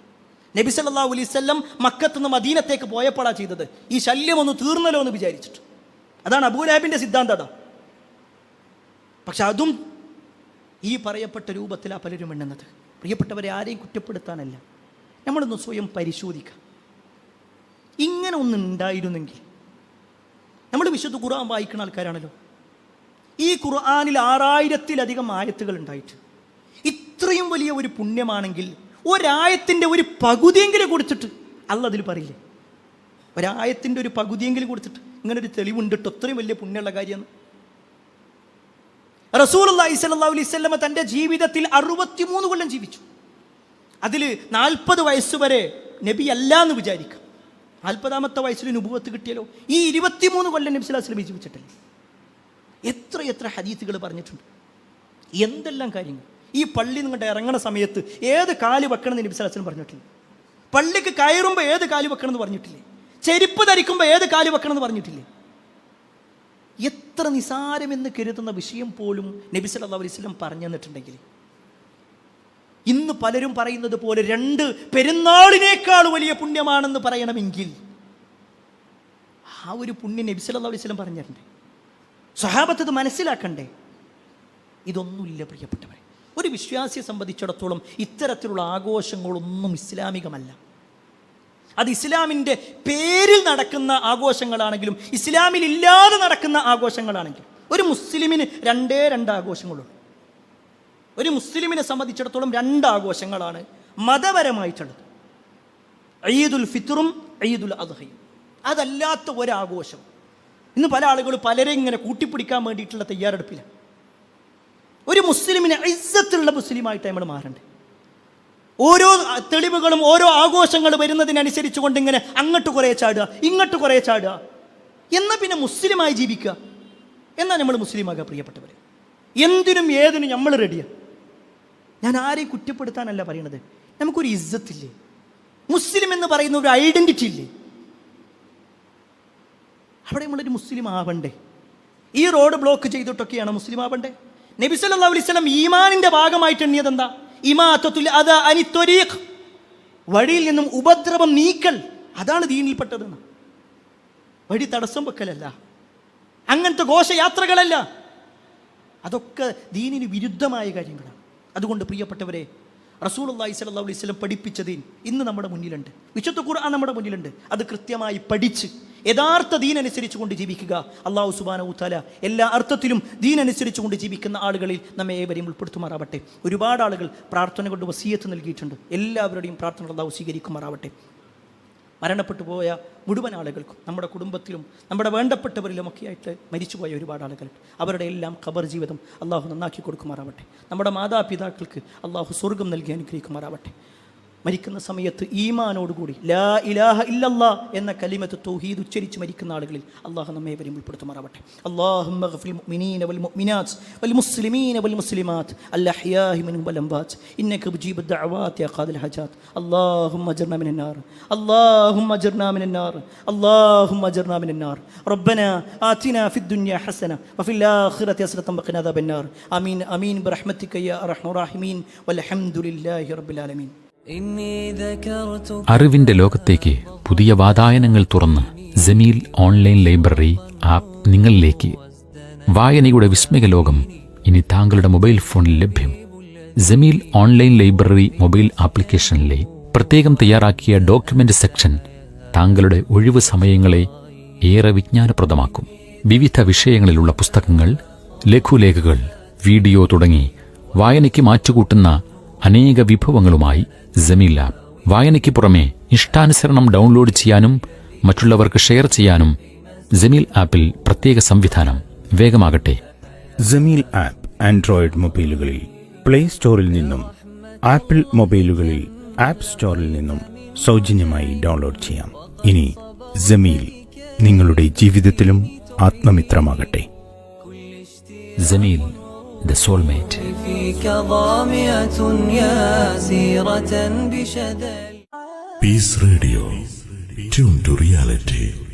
നബി സല്ലല്ലാഹു അലൈഹി വസല്ലം മക്കത്ത് നിന്ന് മദീനത്തേക്ക് പോയപ്പോഴാണ് ചെയ്തത്, ഈ ശല്യം ഒന്ന് തീർന്നല്ലോ എന്ന് വിചാരിച്ചിട്ട്. അതാണ് അബൂലഹബിന്റെ സിദ്ധാന്തം. പക്ഷെ അതും ഈ പറയപ്പെട്ട രൂപത്തിലാണ് പലരും എണ്ണുന്നത്. പ്രിയപ്പെട്ടവരെ, ആരെയും കുറ്റപ്പെടുത്താനല്ല, നമ്മളൊന്ന് സ്വയം പരിശോധിക്കാം. ഇങ്ങനെ ഒന്നുണ്ടായിരുന്നെങ്കിൽ, നമ്മൾ വിശുദ്ധ ഖുർആൻ വായിക്കുന്ന ആൾക്കാരാണല്ലോ, ഈ ഖുർആനിൽ 6000-ലധികം ആയത്തുകൾ ഉണ്ടായിട്ട് ഇത്രയും വലിയ ഒരു പുണ്യമാണെങ്കിൽ ഒരായത്തിൻ്റെ ഒരു പകുതിയെങ്കിലും കൊടുത്തിട്ട് അല്ല അതിൽ പറയില്ലേ? ഒരായത്തിൻ്റെ ഒരു പകുതിയെങ്കിലും കൊടുത്തിട്ട് ഇങ്ങനെ ഒരു തെളിവുണ്ടിട്ട് അത്രയും വലിയ പുണ്യമുള്ള കാര്യമാണ്. റസൂലുള്ളാഹി സ്വല്ലല്ലാഹു അലൈഹി വസല്ലം തൻ്റെ ജീവിതത്തിൽ 63 കൊല്ലം ജീവിച്ചു. അതിൽ 40 വയസ്സ് വരെ നബി അല്ല എന്ന് വിചാരിക്കാം. 40ാമത്തെ വയസ്സിൽ നുബുവത്ത് കിട്ടിയല്ലോ. ഈ 23 കൊല്ലം നബി സ്വല്ലല്ലാഹു അലൈഹി വസല്ലം ജീവിച്ചിട്ടില്ല. എത്ര ഹദീസുകൾ പറഞ്ഞിട്ടുണ്ട്, എന്തെല്ലാം കാര്യങ്ങൾ. ഈ പള്ളി നിങ്ങളുടെ ഇറങ്ങണ സമയത്ത് ഏത് കാല് വെക്കണം എന്ന് നബി സ്വല്ലല്ലാഹു അലൈഹി വസല്ലം പറഞ്ഞിട്ടില്ല. പള്ളിക്ക് കയറുമ്പോൾ ഏത് കാല് വെക്കണം എന്ന് പറഞ്ഞിട്ടില്ലേ? ചെരുപ്പ് ധരിക്കുമ്പോൾ ഏത് കാല് വെക്കണം എന്ന് പറഞ്ഞിട്ടില്ലേ? എത്ര നിസാരമെന്ന് കരുതുന്ന വിഷയം പോലും നബി സല്ലല്ലാഹു അലൈഹി വസല്ലം പറഞ്ഞു തന്നിട്ടുണ്ടെങ്കിൽ, ഇന്ന് പലരും പറയുന്നത് പോലെ 2 പെരുന്നാളിനേക്കാൾ വലിയ പുണ്യമാണെന്ന് പറയണമെങ്കിൽ ആ ഒരു പുണ്യം നബി സല്ലല്ലാഹു അലൈഹി വസല്ലം പറഞ്ഞിട്ടുണ്ട്. സ്വഹാബത്ത് ഇത് മനസ്സിലാക്കണ്ടേ? ഇതൊന്നുമില്ല പ്രിയപ്പെട്ടവരെ. ഒരു വിശ്വാസിയെ സംബന്ധിച്ചിടത്തോളം ഇത്തരത്തിലുള്ള ആഘോഷങ്ങളൊന്നും ഇസ്ലാമികമല്ല. അത് ഇസ്ലാമിൻ്റെ പേരിൽ നടക്കുന്ന ആഘോഷങ്ങളാണെങ്കിലും ഇസ്ലാമിൽ ഇല്ലാതെ നടക്കുന്ന ആഘോഷങ്ങളാണെങ്കിലും ഒരു മുസ്ലിമിന് 2 ആഘോഷങ്ങളുള്ളൂ. ഒരു മുസ്ലിമിനെ സംബന്ധിച്ചിടത്തോളം 2 ആഘോഷങ്ങളാണ് മതപരമായിട്ടുള്ളത്: ഈദുൽ ഫിത്റും ഈദുൽ അദ്ഹയും. അതല്ലാത്ത ഒരാഘോഷം ഇന്ന് പല ആളുകളും പലരെ ഇങ്ങനെ കൂട്ടിപ്പിടിക്കാൻ വേണ്ടിയിട്ടുള്ള തയ്യാറെടുപ്പില്ല. ഒരു മുസ്ലിമിനെ ഇസ്സത്തുള്ള മുസ്ലിമായിട്ട് നമ്മൾ മാറണ്ടേ? ഓരോ തെളിവുകളും ഓരോ ആഘോഷങ്ങൾ വരുന്നതിനനുസരിച്ച് കൊണ്ട് ഇങ്ങനെ അങ്ങോട്ട് കുറേ ചാടുക, ഇങ്ങോട്ട് കുറേ ചാടുക, എന്നാൽ പിന്നെ മുസ്ലിമായി ജീവിക്കുക. എന്നാൽ നമ്മൾ മുസ്ലിമാകുക പ്രിയപ്പെട്ടവരെ. എന്തിനും ഏതിനും നമ്മൾ റെഡിയാണ്. ഞാൻ ആരെയും കുറ്റപ്പെടുത്താനല്ല പറയണത്. നമുക്കൊരു ഇസ്സത്തില്ലേ? മുസ്ലിം എന്ന് പറയുന്ന ഒരു ഐഡൻറ്റിറ്റി ഇല്ലേ? അവിടെ നമ്മളൊരു മുസ്ലിം ആവണ്ടേ? ഈ റോഡ് ബ്ലോക്ക് ചെയ്തിട്ടൊക്കെയാണ് മുസ്ലിം ആവണ്ടേ? നബി സല്ലല്ലാഹു അലൈഹി വസല്ലം ഈമാനിന്റെ ഭാഗമായിട്ട് എണ്ണിയത് എന്താ? ഇമാതത്തുൽ അദാ അനി ത്വരീഖ്, വഴിയിൽ നിന്നും ഉപദ്രവം നീക്കൽ. അതാണ് ദീനിൽപ്പെട്ടതെന്ന്. വഴി തടസ്സം വെക്കലല്ല, അങ്ങനത്തെ ഘോഷയാത്രകളല്ല. അതൊക്കെ ദീനിന് വിരുദ്ധമായ കാര്യങ്ങളാണ്. അതുകൊണ്ട് പ്രിയപ്പെട്ടവരെ, റസൂലുള്ളാഹി സ്വല്ലല്ലാഹു അലൈഹി വസല്ലം പഠിപ്പിച്ച ദീൻ ഇന്ന് നമ്മുടെ മുന്നിലുണ്ട്. വിശുദ്ധ ഖുർആൻ നമ്മുടെ മുന്നിലുണ്ട്. അത് കൃത്യമായി പഠിച്ച് യഥാർത്ഥ ദീനനുസരിച്ച് കൊണ്ട് ജീവിക്കുക. അല്ലാഹു സുബ്ഹാനഹു വ തആല എല്ലാ അർത്ഥത്തിലും ദീനനുസരിച്ച് കൊണ്ട് ജീവിക്കുന്ന ആളുകളിൽ നമ്മെ ഏവരെയും ഉൾപ്പെടുത്തുമാറാവട്ടെ. ഒരുപാട് ആളുകൾ പ്രാർത്ഥന കൊണ്ട് വസിയത്ത് നൽകിയിട്ടുണ്ട്. എല്ലാവരുടെയും പ്രാർത്ഥന അല്ലാഹു സ്വീകരിക്കുമാറാവട്ടെ. മരണപ്പെട്ടു പോയ മുഴുവൻ ആളുകൾക്കും, നമ്മുടെ കുടുംബത്തിലും നമ്മുടെ വേണ്ടപ്പെട്ടവരിലുമൊക്കെ ആയിട്ട് മരിച്ചുപോയ ഒരുപാട് ആളുകൾ, അവരുടെ എല്ലാം ഖബർ ജീവിതം അള്ളാഹു നന്നാക്കി കൊടുക്കുമാറാവട്ടെ. നമ്മുടെ മാതാപിതാക്കൾക്ക് അള്ളാഹു സ്വർഗം നൽകി അനുഗ്രഹിക്കുമാറാവട്ടെ. മരിക്കുന്ന സമയത്ത് ഈമാനോടുകൂടി ലാ ഇലാഹ ഇല്ലല്ലാ എന്ന കലിമത്ത് തൗഹീദ് ഉച്ചരിച്ച് മരിക്കുന്ന ആളുകളിൽ അള്ളാഹു നമ്മെ വരെയും ഉൾപ്പെടുത്തുമാറാവട്ടെ. അല്ലാഹുമ്മ ഗ്ഫിർ മുഅ്മിനീന വൽ മുഅ്മിനാത്ത് വൽ മുസ്ലിമീന വൽ മുസ്ലിമാത്ത് അൽ അഹ്യാഇ മിൻഹും വൽ അംവാത്ത് ഇന്നക മുജീബുദ് ദഅവാതി യാ ഖാദിൽ ഹജാത്ത്. അല്ലാഹുമ്മ അജ്ർനാ മിനൻ നാർ, അല്ലാഹുമ്മ അജ്ർനാ മിനൻ നാർ, അല്ലാഹുമ്മ അജ്ർനാ മിനൻ നാർ. റബ്ബനാ ആതിനാ ഫിദ് ദുനിയ ഹസന വഫിൽ ആഖിറതി ഹസനതൻ വഖിനാ അദാബൻ നാർ. ആമീൻ ആമീൻ ബിറഹ്മതിക യാ അർഹമർ റഹീമീൻ വൽഹംദുലില്ലാഹി റബ്ബിൽ ആലമീൻ. അറിവിന്റെ ലോകത്തേക്ക് പുതിയ വാതായനങ്ങൾ തുറന്ന് ജമീൽ ഓൺലൈൻ ലൈബ്രറി ആപ്പ് നിങ്ങളിലേക്ക്. വായനയുടെ വിസ്മയ ലോകം ഇനി താങ്കളുടെ മൊബൈൽ ഫോണിൽ ലഭ്യം. ജമീൽ ഓൺലൈൻ ലൈബ്രറി മൊബൈൽ ആപ്ലിക്കേഷനിലെ പ്രത്യേകം തയ്യാറാക്കിയ ഡോക്യുമെന്റ് സെക്ഷൻ താങ്കളുടെ ഒഴിവു സമയങ്ങളെ ഏറെ വിജ്ഞാനപ്രദമാക്കും. വിവിധ വിഷയങ്ങളിലുള്ള പുസ്തകങ്ങൾ, ലഘുലേഖകൾ, വീഡിയോ തുടങ്ങി വായനയ്ക്ക് മാറ്റുകൂട്ടുന്ന അനേക വിഭവങ്ങളുമായി ജമീൽ ആപ്പ്. വായനയ്ക്ക് പുറമെ ഇഷ്ടാനുസരണം ഡൗൺലോഡ് ചെയ്യാനും മറ്റുള്ളവർക്ക് ഷെയർ ചെയ്യാനും ജമീൽ ആപ്പിൽ പ്രത്യേക സംവിധാനം. വേഗമാകട്ടെ. ജമീൽ ആപ്പ് ആൻഡ്രോയിഡ് മൊബൈലുകളിൽ പ്ലേ സ്റ്റോറിൽ നിന്നും ആപ്പിൾ മൊബൈലുകളിൽ ആപ്പ് സ്റ്റോറിൽ നിന്നും സൗജന്യമായി ഡൗൺലോഡ് ചെയ്യാം. ഇനി ജമീൽ നിങ്ങളുടെ ജീവിതത്തിലും ആത്മമിത്രമാകട്ടെ. Jameel, the soulmate. فيك ظامئة ياسيرة بشدل. Peace Radio. Tune to reality.